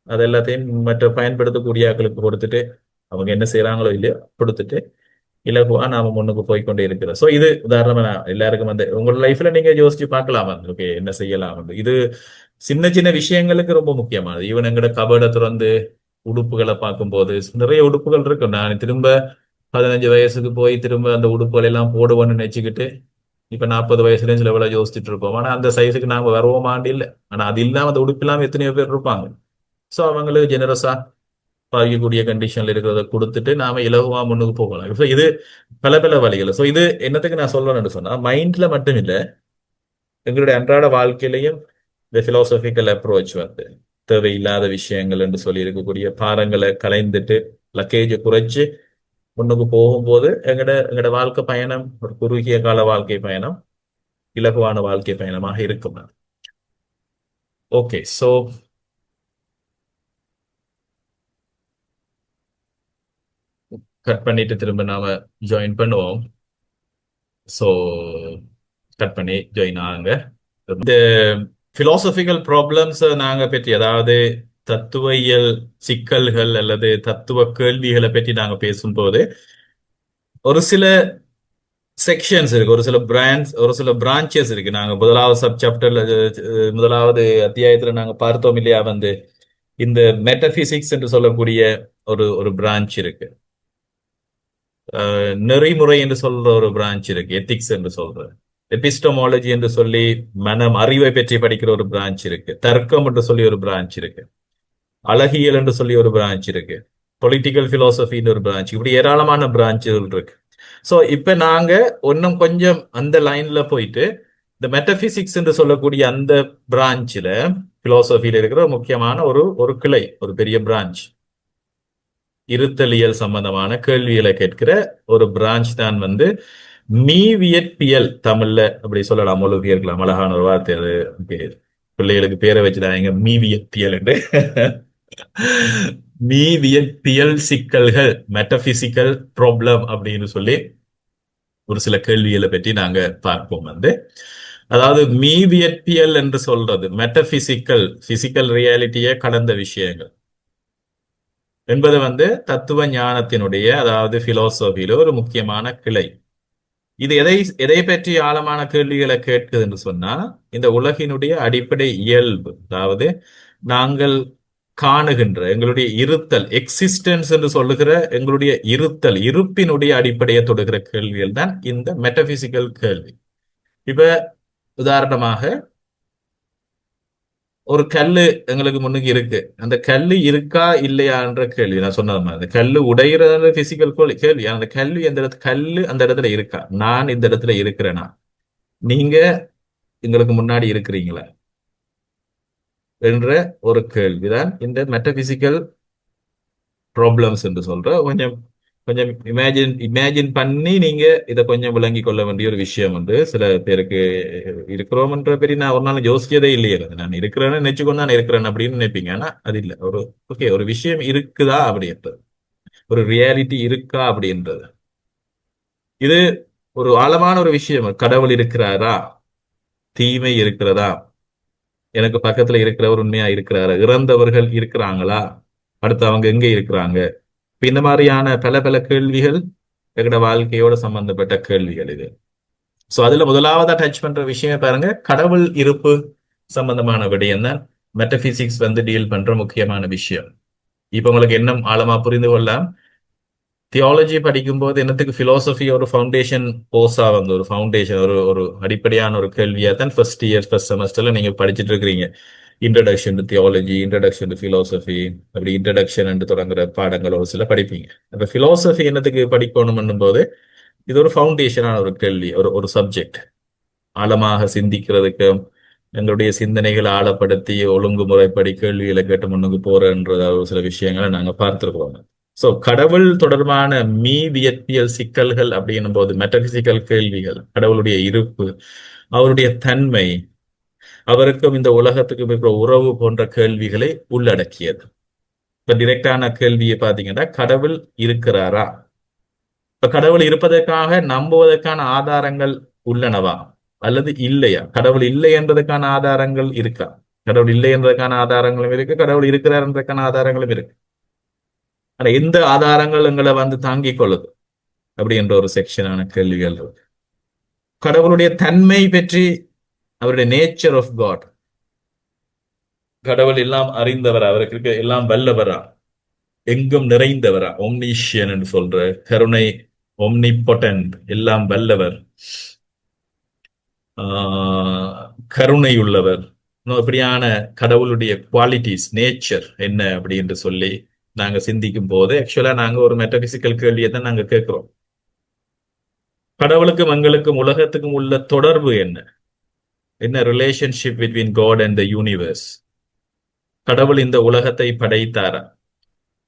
அது எல்லாத்தையும் மற்ற பயன்படுத்தக்கூடிய ஆட்களுக்கு கொடுத்துட்டு அவங்க என்ன செய்யறாங்களோ இல்லையோ கொடுத்துட்டு இலகுவா நாம முன்னுக்கு போய்க்கொண்டே இருக்கிறோம். சோ இது உதாரணமா நான் எல்லாருக்கும் உங்களோட லைஃப்ல நீங்க யோசிச்சு பார்க்கலாம் ஓகே என்ன செய்யலாம் இது சின்ன சின்ன விஷயங்களுக்கு ரொம்ப முக்கியமானது. ஈவன் எங்கட கபடை திறந்து உடுப்புகளை பார்க்கும்போது நிறைய உடுப்புகள் இருக்கு. நான் திரும்ப 15 வயசுக்கு போய் திரும்ப அந்த உடுப்புகள் எல்லாம் போடுவேன்னு நினைச்சுக்கிட்டு இப்ப 40 வயசுலயும் சில வேலை யோசிச்சுட்டு இருப்போம். ஆனா அந்த சைஸுக்கு நாம வருவோமாண்டு இல்லை. ஆனா அது இல்லாம அந்த உடுப்பு இல்லாம எத்தனையோ பேர் இருப்பாங்க. சோ அவங்களுக்கு ஜெனரஸா பாதிக்கக்கூடிய கண்டிஷன்ல இருக்கிறத கொடுத்துட்டு நாம இலகுவா முன்னுக்கு போகலாம். So இது பல பல வழிகள். ஸோ இது என்னத்துக்கு நான் சொல்றேன்னு சொன்னா மைண்ட்ல மட்டும் இல்ல, எங்களுடைய அன்றாட வாழ்க்கையிலையும் இந்த பிலாசபிக்கல் அப்ரோச் தேவையில்லாத விஷயங்கள் என்று சொல்லி இருக்கக்கூடிய பாரங்களை கலைந்துட்டு லக்கேஜை குறைச்சு முன்னுக்கு போகும்போது எங்கட வாழ்க்கை பயணம் ஒரு குறுகிய கால வாழ்க்கை பயணம் இலகுவான வாழ்க்கை பயணமாக இருக்கும். ஓகே, ஸோ கட் பண்ணிட்டு திரும்ப நாம ஜாயின் பண்ணுவோம். ஸோ கட் பண்ணி ஜாயின் ஆகுங்க. இந்த பிலாசபிக்கல் ப்ராப்ளம்ஸ் நாங்க பற்றி அதாவது தத்துவியல் சிக்கல்கள் அல்லது தத்துவ கேள்விகளை பற்றி நாங்க பேசும்போது ஒரு சில செக்ஷன்ஸ் இருக்கு, ஒரு சில பிரான்ச்சஸ் இருக்கு. நாங்க முதலாவது சப் சாப்டர்ல முதலாவது அத்தியாயத்துல நாங்க பார்த்தோம் இல்லையா, இந்த மெட்டபிசிக்ஸ் என்று சொல்லக்கூடிய ஒரு ஒரு பிரான்ச் இருக்கு. நெறிமுறை என்று சொல்ற ஒரு பிரான்ச் இருக்கு. எத்திக்ஸ் என்று சொல்ற எபிஸ்டமாலஜி என்று சொல்லி மனம் அறிவை பற்றி படிக்கிற ஒரு பிரான்ச் இருக்கு. தர்க்கம் என்று சொல்லி ஒரு பிரான்ச் இருக்கு. அழகியல் என்று சொல்லி ஒரு பிரான்ச் இருக்கு. பொலிட்டிக்கல் பிலாசபின்னு ஒரு பிரான்ச். இப்படி ஏராளமான பிரான்ச்சுகள் இருக்கு. ஸோ இப்ப நாங்க இன்னும் கொஞ்சம் அந்த லைன்ல போயிட்டு இந்த மெட்டபிசிக்ஸ் என்று சொல்லக்கூடிய அந்த பிரான்ச்ல பிலாசபியில இருக்கிற முக்கியமான ஒரு ஒரு கிளை, ஒரு பெரிய பிரான்ச், இருத்தலியல் சம்பந்தமான கேள்விகளை கேட்கிற ஒரு பிரான்ச் தான் மீவியற்பியல். தமிழ்ல அப்படி சொல்லலாம், மொழிபெயர்க்கலாம். அழகான ஒரு வார்த்தை அது. பிள்ளைகளுக்கு பேரை வச்சுட்டாங்க மீவியற்பியல் என்று. மீவியற்பியல் சிக்கல்கள், மெட்டபிசிக்கல் ப்ராப்ளம் அப்படின்னு சொல்லி ஒரு சில கேள்விகளை பற்றி நாங்க பார்ப்போம். அதாவது மீவியற்பியல் என்று சொல்றது மெட்டபிசிக்கல், பிசிக்கல் ரியாலிட்டியை கடந்த விஷயங்கள் என்பது தத்துவ ஞானத்தினுடைய அதாவது பிலோசபியில ஒரு முக்கியமான கிளை. இது எதை எதை பற்றி ஆழமான கேள்விகளை கேட்குது என்று சொன்னா இந்த உலகினுடைய அடிப்படை இயல்பு, அதாவது நாங்கள் காணுகின்ற எங்களுடைய இருத்தல், எக்ஸிஸ்டன்ஸ் என்று சொல்லுகிற எங்களுடைய இருத்தல், இருப்பினுடைய அடிப்படையை தொடுகிற கேள்விகள் தான் இந்த மெட்டபிசிக்கல் கேள்வி. இப்ப உதாரணமாக ஒரு கல்லு எங்களுக்கு முன்னுக்கு இருக்கு. அந்த கல்லு இருக்கா இல்லையான்ற கேள்வி நான் சொன்னது மாதிரி. அந்த கல்லு உடையிறது பிசிக்கல் கேள்வி. அந்த கல்வி கல்லு அந்த இடத்துல இருக்கா, நான் இந்த இடத்துல இருக்கிறேனா, நீங்க எங்களுக்கு முன்னாடி இருக்கிறீங்களா என்ற ஒரு கேள்விதான் இந்த மெட்டபிசிக்கல் ப்ராப்ளம்ஸ் என்று சொல்ற. கொஞ்சம் கொஞ்சம் இமேஜின் பண்ணி நீங்க இதை கொஞ்சம் விளங்கி கொள்ள வேண்டிய ஒரு விஷயம் சில பேருக்கு இருக்கிறோம்ன்ற பெரிய நான் ஒரு நாள் யோசிச்சதே இல்லையே. நான் இருக்கிறேன்னு நினைச்சுக்கொண்டு நான் இருக்கிறேன் அப்படின்னு நினைப்பீங்க. ஆனா அது இல்லை. ஒரு விஷயம் இருக்குதா அப்படின்றது, ஒரு ரியாலிட்டி இருக்கா அப்படின்றது, இது ஒரு ஆழமான ஒரு விஷயம். கடவுள் இருக்கிறாரா, தீமை இருக்கிறதா, எனக்கு பக்கத்துல இருக்கிறவர் உண்மையா இருக்கிறாரா, இறந்தவர்கள் இருக்கிறாங்களா, அடுத்து அவங்க எங்க இருக்கிறாங்க, இந்த மாதிரியான பல பல கேள்விகள் எங்களோட வாழ்க்கையோட சம்பந்தப்பட்ட கேள்விகள் இது. சோ அதுல முதலாவதா டச் பண்ற விஷயம் பாருங்க, கடவுள் இருப்பு சம்பந்தமான விடயம் தான் மெட்டபிசிக்ஸ் வந்து டீல் பண்ற முக்கியமான விஷயம். இப்ப உங்களுக்கு என்ன ஆழமா புரிந்து கொள்ளலாம், தியாலஜி படிக்கும்போது என்னத்துக்கு பிலோசபி ஒரு ஃபவுண்டேஷன் கோர்ஸா வந்து ஒரு ஃபவுண்டேஷன் ஒரு ஒரு அடிப்படையான ஒரு கேள்வியா தான் ஃபர்ஸ்ட் இயர் ஃபர்ஸ்ட் செமஸ்டர்ல நீங்க படிச்சுட்டு இருக்கிறீங்க. Introduction to theology, introduction to philosophy, அப்படி இன்ட்ரடக்ஷன் என்று தொடங்குற பாடங்கள் ஒரு சில படிப்பீங்க. அப்ப பிலோசபி என்னத்துக்கு படிக்கணும் போது இது ஒரு ஃபவுண்டேஷனான ஒரு கேள்வி, ஒரு ஒரு சப்ஜெக்ட். ஆழமாக சிந்திக்கிறதுக்கு, எங்களுடைய சிந்தனைகளை ஆழப்படுத்தி ஒழுங்குமுறைப்படி கேள்விகளை கேட்டு முன்னுக்கு போறன்ற ஒரு சில விஷயங்களை நாங்க பார்த்திருக்கிறோம். சோ கடவுள் தொடர்பான மீதியற்பியல் சிக்கல்கள் அப்படின்னும் போது மெட்டபிசிக்கல் கேள்விகள், கடவுளுடைய இருப்பு, அவருடைய தன்மை, அவருக்கும் இந்த உலகத்துக்கும் இருக்கிற உறவு போன்ற கேள்விகளை உள்ளடக்கியது. இப்ப டிரெக்டான கேள்வியை பாத்தீங்கன்னா, கடவுள் இருக்கிறாரா? இப்ப கடவுள் இருப்பதற்காக நம்புவதற்கான ஆதாரங்கள் உள்ளனவா அல்லது இல்லையா? கடவுள் இல்லை என்பதற்கான ஆதாரங்கள் இருக்கா? கடவுள் இல்லை என்பதற்கான ஆதாரங்களும் இருக்கு, கடவுள் இருக்கிறார் என்பதற்கான ஆதாரங்களும் இருக்கு. ஆனா எந்த ஆதாரங்கள் எங்களை வந்து தாங்கிக் கொள்ளுது அப்படின்ற ஒரு செக்ஷனான கேள்விகள் இருக்கு. கடவுளுடைய தன்மை பற்றி, அவருடைய நேச்சர் ஆஃப் காட், கடவுள் எல்லாம் அறிந்தவரா, அவருக்கு இருக்க எல்லாம் வல்லவரா, எங்கும் நிறைந்தவரா, ஒம்னிஷியன் என்று சொல்ற கருணை, ஒம்னிபொட்டன்ட், எல்லாம் வல்லவர், கருணையுள்ளவர், இப்படியான கடவுளுடைய குவாலிட்டிஸ், நேச்சர் என்ன அப்படின்னு சொல்லி நாங்க சிந்திக்கும் போது ஆக்சுவலா நாங்க ஒரு மெட்டபிசிக்கல் கேள்வியை தான் நாங்க கேட்கிறோம். கடவுளுக்கும் எங்களுக்கும் உலகத்துக்கும் உள்ள தொடர்பு என்ன? என்ன relationship between God and the universe? கடவுள் இந்த உலகத்தை படைத்தாரா,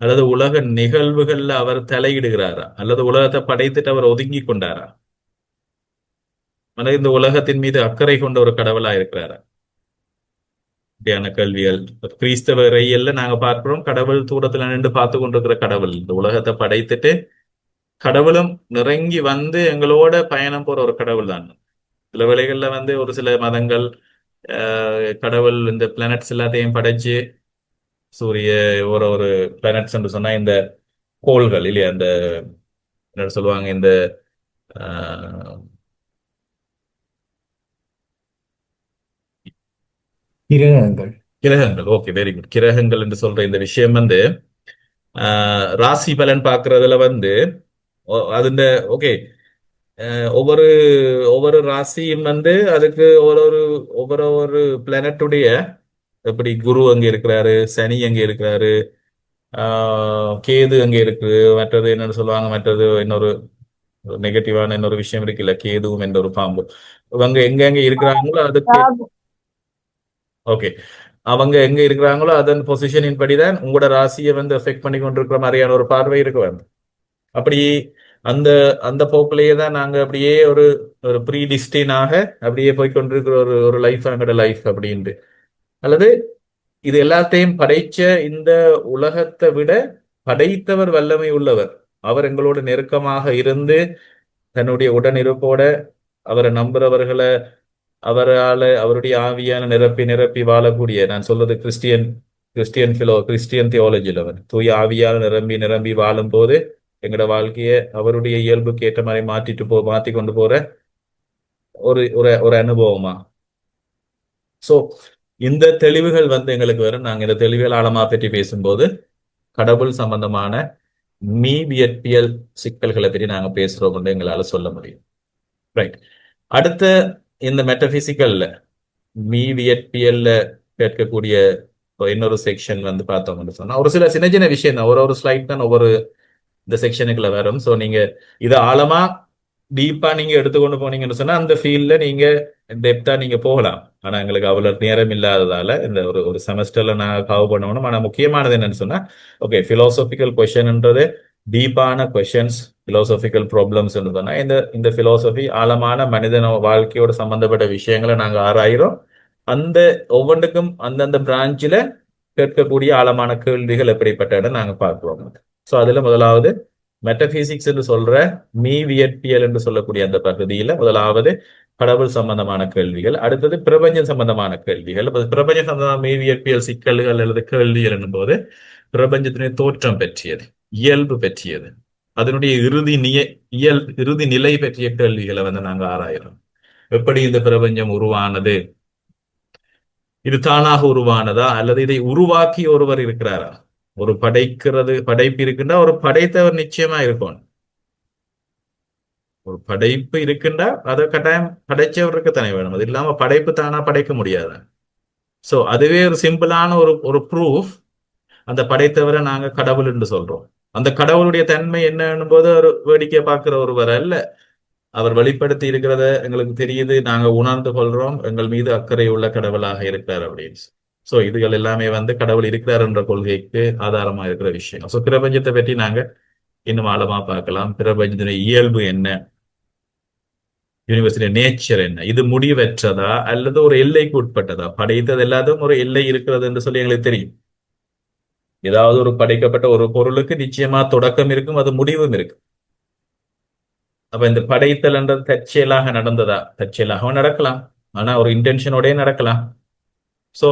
அல்லது உலக நிகழ்வுகள்ல அவர் தலையிடுகிறாரா, அல்லது உலகத்தை படைத்துட்டு அவர் ஒதுங்கி கொண்டாரா, அல்லது இந்த உலகத்தின் மீது அக்கறை கொண்ட ஒரு கடவுளா இருக்கிறாரா? இப்படியான கேள்விகள் கிறிஸ்தவ இறையியல்ல நாங்க பார்க்கிறோம். கடவுள் தூரத்துல நின்று பார்த்து கொண்டிருக்கிற கடவுள், இந்த உலகத்தை படைத்துட்டு கடவுளும் நெருங்கி வந்து எங்களோட பயணம் போற ஒரு கடவுள் தான். சில வேளைகள்ல வந்து ஒரு சில மதங்கள் கடவுள் இந்த பிளானட்ஸ் எல்லாத்தையும் படைச்சு, சூரிய ஒரு ஒரு பிளானட்ஸ் என்று சொன்னா இந்த கோள்கள் இல்லையா, இந்த என்ன சொல்லுவாங்க, இந்த ஆஹ், கிரகங்கள். கிரகங்கள். Okay, very good. கிரகங்கள் என்று சொல்ற இந்த விஷயம் வந்து ராசி பலன் பார்க்கறதுல வந்து அதுண்ட ஓகே, ஒவ்வொரு ஒவ்வொரு ராசியும் வந்து அதுக்கு ஒவ்வொரு ஒரு பிளானட்டுடைய, எப்படி குரு அங்க இருக்கிறாரு, சனி அங்க இருக்கிறாரு, கேது அங்க இருக்கு, மற்றது என்னன்னு சொல்லுவாங்க, மற்றது இன்னொரு நெகட்டிவான இன்னொரு விஷயம் இருக்குல்ல, கேதுவும் என்ற ஒரு பாம்பு. இவங்க எங்க எங்க இருக்கிறாங்களோ அதுக்கு ஓகே, அவங்க எங்க இருக்கிறாங்களோ அதன் பொசிஷனின் படிதான் உங்களோட ராசியை வந்து எஃபெக்ட் பண்ணி கொண்டிருக்கிற மாதிரியான ஒரு பார்வை இருக்கு வந்து. அப்படி அந்த அந்த போக்கிலேயே தான் நாங்க அப்படியே ஒரு ஒரு ப்ரீ டிஸ்டினாக அப்படியே போய் கொண்டிருக்கிற ஒரு ஒரு லைஃப், எங்களோட லைஃப் அப்படின்ட்டு. அல்லது இது எல்லாத்தையும் படைச்ச இந்த உலகத்தை விட படைத்தவர் வல்லமை உள்ளவர், அவர் எங்களோட நெருக்கமாக இருந்து தன்னுடைய உடனிருப்போட அவரை நம்புறவர்களை அவரால் அவருடைய ஆவியான நிரப்பி நிரப்பி வாழக்கூடிய, நான் சொல்றது கிறிஸ்டியன் தியாலஜியில் அவர் தூய ஆவியால் நிரம்பி நிரம்பி வாழும் போது எங்களோட வாழ்க்கையை அவருடைய இயல்புக்கு ஏற்ற மாதிரி மாத்தி கொண்டு போற ஒரு ஒரு ஒரு அனுபவமா. சோ இந்த தெளிவுகள் வந்து எங்களுக்கு வரும். நாங்க இந்த தெளிவுகள் ஆழமா பற்றி பேசும்போது கடவுள் சம்பந்தமான மீவியற்பியல் சிக்கல்களை பற்றி நாங்க பேசுறோம் எங்களால சொல்ல முடியும். ரைட். அடுத்த இந்த மெட்டபிசிக்கல்ல மீவியற்பியல்ல கேட்கக்கூடிய இன்னொரு செக்ஷன் வந்து பார்த்தோம்னு சொன்னா ஒரு சில சின்ன சின்ன விஷயம் தான், ஒரு ஒரு ஸ்லைட் தான் ஒவ்வொரு இந்த செக்ஷனுக்குள்ள வரும். ஸோ நீங்க இதை ஆழமா டீப்பா நீங்க எடுத்துக்கொண்டு போனீங்கன்னு சொன்னா அந்த ஃபீல்ட்ல நீங்க டெப்தா நீங்க போகலாம். ஆனா எங்களுக்கு அவ்வளவு நேரம் இல்லாததால இந்த ஒரு ஒரு செமஸ்டர்ல நான் கவர் பண்ணணும். ஆனா முக்கியமானது என்னன்னு சொன்னா, ஓகே, பிலோசபிக்கல் கொஸ்டின்ன்றது டீப்பான கொஸ்டின்ஸ், பிலோசபிக்கல் ப்ராப்ளம்ஸ் சொன்னா இந்த இந்த பிலோசபி ஆழமான மனிதன வாழ்க்கையோட சம்பந்தப்பட்ட விஷயங்களை நாங்க ஆராயிரோம். அந்த ஒவ்வொன்றுக்கும் அந்தந்த பிரான்ச்சில் கேட்கக்கூடிய ஆழமான கேள்விகள் எப்படிப்பட்ட இடம் நாங்க பார்க்கிறோம். ஸோ அதுல முதலாவது மெட்டபிசிக்ஸ் என்று சொல்ற மீவியற்பியல் என்று சொல்லக்கூடிய அந்த பகுதியில முதலாவது கடவுள் சம்பந்தமான கேள்விகள், அடுத்தது பிரபஞ்சம் சம்பந்தமான கேள்விகள். பிரபஞ்சம் சம்பந்தமான மீவியற்பியல் சிக்கல்கள் அல்லது கேள்விகள் என்னும்போது பிரபஞ்சத்தினுடைய தோற்றம் பற்றியது, இயல்பு பற்றியது, அதனுடைய இறுதி நிலை பற்றிய கேள்விகளை வந்து நாங்க ஆராயிரோம். எப்படி இந்த பிரபஞ்சம் உருவானது, இது தானாக உருவானதா அல்லது இதை உருவாக்கி ஒருவர் இருக்கிறாரா? ஒரு படைப்பு இருக்குன்னா ஒரு படைத்தவர் நிச்சயமா இருக்கும். ஒரு படைப்பு இருக்குன்னா அதை கட்டாயம் படைச்சவருக்கு தானே வேணும். அது இல்லாம படைப்பு தானா படைக்க முடியாது. சோ அதுவே ஒரு சிம்பிளான ஒரு ஒரு ப்ரூஃப். அந்த படைத்தவரை நாங்க கடவுள் என்று சொல்றோம். அந்த கடவுளுடைய தன்மை என்னன்னும் போது ஒரு வேடிக்கை பார்க்கிற ஒருவர் அல்ல. அவர் வெளிப்படுத்தி இருக்கிறத எங்களுக்கு தெரியுது, நாங்க உணர்ந்து கொள்றோம், எங்கள் மீது அக்கறை உள்ள கடவுளாக இருக்கிறார் அப்படின்னு. சோ இதுகள் எல்லாமே வந்து கடவுள் இருக்கிறார் என்ற கொள்கைக்கு ஆதாரமா இருக்கிற விஷயம். சோ பிரபஞ்சத்தை பற்றி நாங்க இன்னும் ஆழமா பார்க்கலாம். பிரபஞ்சத்தினுடைய இயல்பு என்ன, யூனிவர்சிட்டி நேச்சர் என்ன, இது முடிவற்றதா அல்லது ஒரு எல்லைக்கு உட்பட்டதா? படைத்தது எல்லாத்துக்கும் ஒரு எல்லை இருக்கிறது என்று சொல்லி எங்களுக்கு தெரியும். ஏதாவது ஒரு படைக்கப்பட்ட ஒரு பொருளுக்கு நிச்சயமா தொடக்கம் இருக்கும், அது முடிவும் இருக்கு. அப்ப இந்த படைத்தல் என்றது தற்செயலாக நடந்ததா? தற்செயலாகவும் நடக்கலாம், ஆனா ஒரு இன்டென்ஷனோடய நடக்கலாம். சோ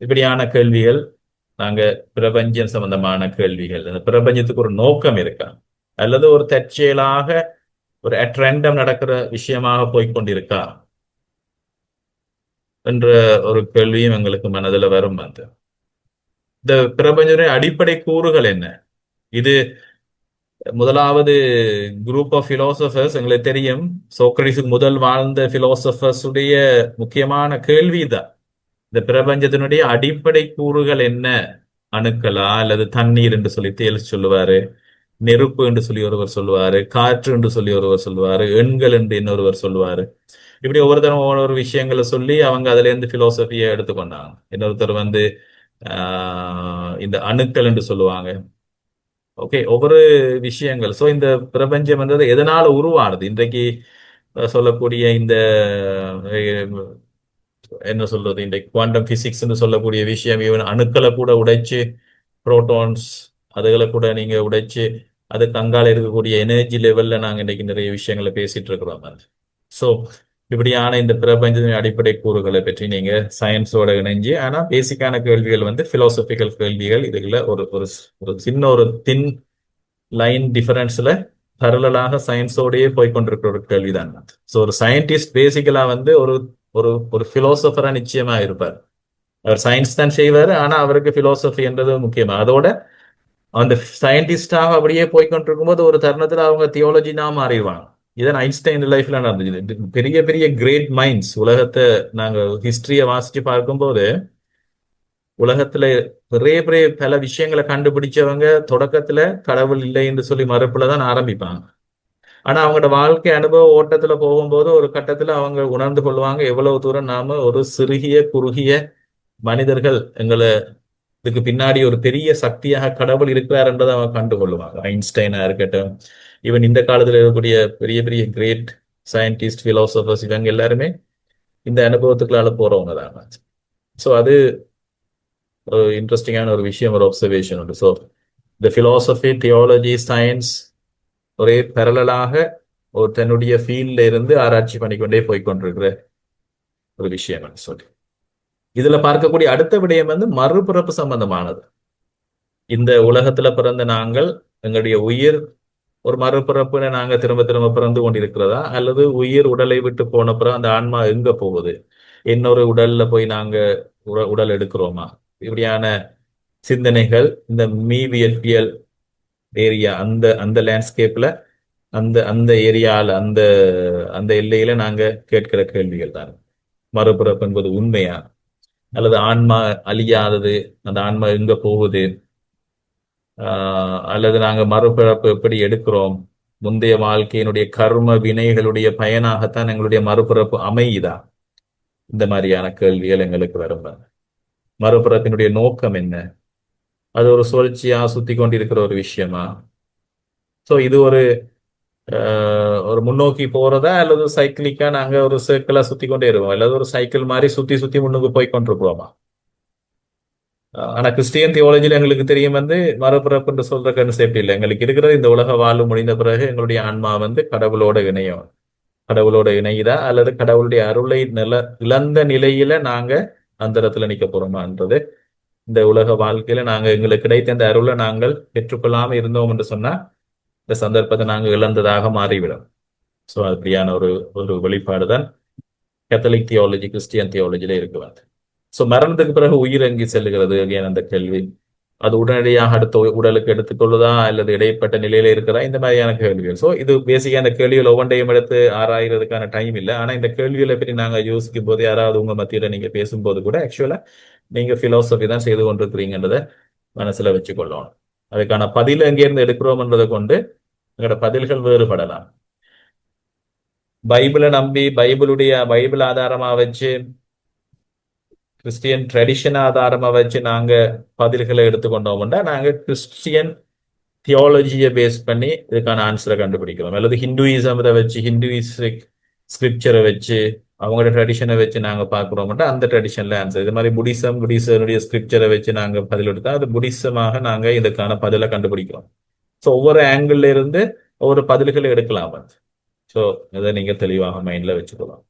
இப்படியான கேள்விகள், நாங்க பிரபஞ்சம் சம்பந்தமான கேள்விகள், அந்த பிரபஞ்சத்துக்கு ஒரு நோக்கம் இருக்கா அல்லது ஒரு தற்செயலாக ஒரு அட்ரெண்டம் நடக்கிற விஷயமாக போய்கொண்டிருக்கா என்ற ஒரு கேள்வியும் எங்களுக்கு மனதில் வரும். அந்த இந்த பிரபஞ்சத்தின் அடிப்படை கூறுகள் என்ன? இது முதலாவது குரூப் ஆஃப் பிலோசபர்ஸ் எங்களுக்கு தெரியும். சோக்ரட்டிஸுக்கு முதல் வாழ்ந்த பிலோசபர்ஸ் உடைய முக்கியமான கேள்விதான் இந்த பிரபஞ்சத்தினுடைய அடிப்படை கூறுகள் என்ன? அணுக்களா அல்லது தண்ணீர் என்று சொல்லி தேல்ஸ் சொல்லுவாரு, நெருப்பு என்று சொல்லி ஒருவர் சொல்லுவாரு, காற்று என்று சொல்லி ஒருவர் சொல்லுவாரு, எண்கள் என்று இன்னொருவர் சொல்லுவாரு. இப்படி ஒவ்வொருத்தரும் ஒவ்வொரு விஷயங்களை சொல்லி அவங்க அதுல இருந்து பிலோசபியை எடுத்துக்கொண்டாங்க. இன்னொருத்தர் வந்து இந்த அணுக்கள் என்று சொல்லுவாங்க. ஓகே, ஒவ்வொரு விஷயங்கள். ஸோ இந்த பிரபஞ்சம் என்றது எதனால உருவானது? இன்றைக்கு சொல்லக்கூடிய இந்த என்ன சொல்றது, இந்த குவாண்டம் பிசிக்ஸ்ன்னு சொல்லக்கூடிய விஷயம், ஈவன் அணுக்களை கூட உடைச்சு, புரோட்டான்ஸ் அதுகளை கூட நீங்க உடைச்சு அதுக்கு அங்கால இருக்கக்கூடிய எனர்ஜி லெவல்ல நாங்க இன்னைக்கு நிறைய விஷயங்களை பேசிட்டு இருக்கிறோம். ஸோ இப்படியான இந்த பிரபஞ்சத்தின் அடிப்படை கூறுகளை பற்றி நீங்க சயின்ஸோட இணைஞ்சு, ஆனா பேசிக்கான கேள்விகள் வந்து பிலோசபிக்கல் கேள்விகள். இதுல ஒரு ஒரு ஒரு சின்ன ஒரு தின் லைன் டிஃபரன்ஸ்ல பரலலாக சயின்ஸோடயே போய்கொண்டிருக்கிற ஒரு கேள்விதான். ஸோ ஒரு சயின்டிஸ்ட் பேசிக்கலா வந்து ஒரு ஒரு ஒரு பிலோசபரா நிச்சயமா இருப்பார். அவர் சயின்ஸ் தான் செய்வாரு, ஆனா அவருக்கு பிலோசபி என்றது முக்கியமா. அதோட அந்த சயின்டிஸ்டாக அப்படியே போய்கொண்டிருக்கும் போது ஒரு தருணத்துல அவங்க தியோலஜினா மாறிடுவாங்க. இதன் ஐன்ஸ்டைன் லைஃப்ல நடந்துச்சு. பெரிய பெரிய கிரேட் மைண்ட்ஸ் உலகத்தை நாங்க ஹிஸ்டரியை வாசிச்சு பார்க்கும்போது, உலகத்துல பெரிய பெரிய பல விஷயங்களை கண்டுபிடிச்சவங்க தொடக்கத்துல கடவுள் இல்லை என்று சொல்லி மறுப்புலதான் ஆரம்பிப்பாங்க. ஆனா அவங்களோட வாழ்க்கை அனுபவ ஓட்டத்துல போகும்போது ஒரு கட்டத்துல அவங்க உணர்ந்து கொள்வாங்க, எவ்வளவு தூரம் நாம ஒரு குறுகிய மனிதர்கள், எங்களை இதுக்கு பின்னாடி ஒரு பெரிய சக்தியாக கடவுள் இருக்கிறார் என்பதை அவங்க கண்டுகொள்ளுவாங்க. ஐன்ஸ்டைனா இருக்கட்டும், ஈவன் இந்த காலத்துல இருக்கக்கூடிய பெரிய பெரிய கிரேட் சயின்டிஸ்ட், பிலோசபர்ஸ், இவங்க எல்லாருமே இந்த அனுபவத்துக்குள்ளால போறவங்க தான். ஸோ அது ஒரு இன்ட்ரெஸ்டிங்கான ஒரு விஷயம், ஒரு அப்சர்வேஷன் உண்டு. ஸோ இந்த பிலோசபி, தியாலஜி, சயின்ஸ் ஒரே பேரலாக ஒரு தன்னுடைய ஃபீல்ட்ல இருந்து ஆராய்ச்சி பண்ணிக்கொண்டே போய்கொண்டிருக்கிற ஒரு விஷயம் சொல்லி இதுல பார்க்கக்கூடிய அடுத்த விடயம் வந்து மறுபிறப்பு சம்பந்தமானது. இந்த உலகத்துல பிறந்த நாங்கள், எங்களுடைய உயிர் ஒரு மறுபிறப்புன்னு நாங்க திரும்ப திரும்ப பிறந்து கொண்டிருக்கிறதா, அல்லது உயிர் உடலை விட்டு போன பிறகு அந்த ஆன்மா எங்க போகுது, இன்னொரு உடல்ல போய் நாங்க உடல் எடுக்கிறோமா? இப்படியான சிந்தனைகள் இந்த மீவியல் ஏரியா, அந்த அந்த லேண்ட்ஸ்கேப்ல, அந்த அந்த ஏரியால, அந்த அந்த எல்லையில நாங்க கேட்கிற கேள்விகள் தான். மறுபிறப்பு என்பது உண்மையா அல்லது ஆன்மா அழியாதது, அந்த ஆன்மா எங்க போகுது, அல்லது நாங்க மறுபிறப்பு எப்படி எடுக்கிறோம், முந்தைய வாழ்க்கையினுடைய கர்ம வினைகளுடைய பயனாகத்தான் எங்களுடைய மறுபிறப்பு அமையுதா? இந்த மாதிரியான கேள்விகள் எங்களுக்கு வரும். மறுபிறப்பினுடைய நோக்கம் என்ன? அது ஒரு சுழற்சியா சுத்தி கொண்டிருக்கிற ஒரு விஷயமா? ஸோ இது ஒரு ஒரு முன்னோக்கி போறதா அல்லது சைக்கிளிக்கா நாங்க ஒரு சர்க்கிளா சுத்தி கொண்டே இருக்கோம், அல்லது ஒரு சைக்கிள் மாதிரி சுத்தி சுத்தி முன்னுக்கு போய் கொண்டிருக்கிறோமா? ஆனா கிறிஸ்டியன் தியாலஜில எங்களுக்கு தெரியும் வந்து மறுபிறப்பு என்று சொல்ற கன்செப்ட் இல்லை. எங்களுக்கு இருக்கிறது இந்த உலக வாழ்வு முடிந்த பிறகு எங்களுடைய ஆன்மா வந்து கடவுளோட இணையும். கடவுளோட இணையுதா அல்லது கடவுளுடைய அருளை இழந்த நிலையில நாங்க அந்த இடத்துல நிக்க போறோமான்றது, இந்த உலக வாழ்க்கையில நாங்க எங்களுக்கு கிடைத்த இந்த அருளை நாங்கள் பெற்றுக்கொள்ளாம இருந்தோம் என்று சொன்னா இந்த சந்தர்ப்பத்தை நாங்கள் இழந்ததாக மாறிவிடும். ஸோ அப்படியான ஒரு ஒரு வெளிப்பாடு தான் கேத்தலிக் தியாலஜி, கிறிஸ்டியன் தியாலஜில இருக்கு. சோ மரணத்துக்கு பிறகு உயிர் எங்கே செல்லுகிறது again அந்த கேள்வி. அது உடனடியாக அடுத்த உடலுக்கு எடுத்துக்கொள்ளுதா அல்லது இடைப்பட்ட நிலையில இருக்கிறதா, இந்த மாதிரியான கேள்விகள். சோ இது பேசிக்கா இந்த கேள்விகள் ஒவ்வொன்றையும் எடுத்து ஆராயறதுக்கான டைம் இல்லை. ஆனா இந்த கேள்விகளை பற்றி நாங்க யோசிக்கும் போது யாராவது உங்க மத்தியில நீங்க பேசும்போது கூட ஆக்சுவலா நீங்க பிலாசபி தான் செய்து கொண்டிருக்கிறீங்கன்றத மனசுல வச்சுக்கொள்ளணும். அதுக்கான பதில் எங்கேருந்து எடுக்கிறோம்ன்றதை கொண்டு எங்களோட பதில்கள் வேறுபடலாம். பைபிளை நம்பி பைபிள் ஆதாரமா வச்சு கிறிஸ்டியன் ட்ரெடிஷன் ஆதாரமா வச்சு நாங்க பதில்களை எடுத்துக்கொண்டோம்னா நாங்க கிறிஸ்டியன் தியாலஜியை பேஸ் பண்ணி இதுக்கான ஆன்சரை கண்டுபிடிக்கிறோம். அல்லது ஹிந்துயிசத்தை வச்சு ஹிந்துயிஸ்டிக் ஸ்கிரிப்சரை வச்சு அவங்களோட ட்ரெடிஷனை வச்சு நாங்க பார்க்குறோம்னா அந்த ட்ரெடிஷன்ல ஆன்சர். இது மாதிரி புடிசனுடைய ஸ்கிரிப்சரை வச்சு நாங்க பதில் எடுத்தா அது புடிசமாக நாங்க இதுக்கான பதிலை கண்டுபிடிக்கிறோம். ஸோ ஒவ்வொரு ஆங்கிள் இருந்து ஒவ்வொரு பதில்களை எடுக்கலாம். ஸோ இதை நீங்க தெளிவாக மைண்ட்ல வச்சுக்கலாம்.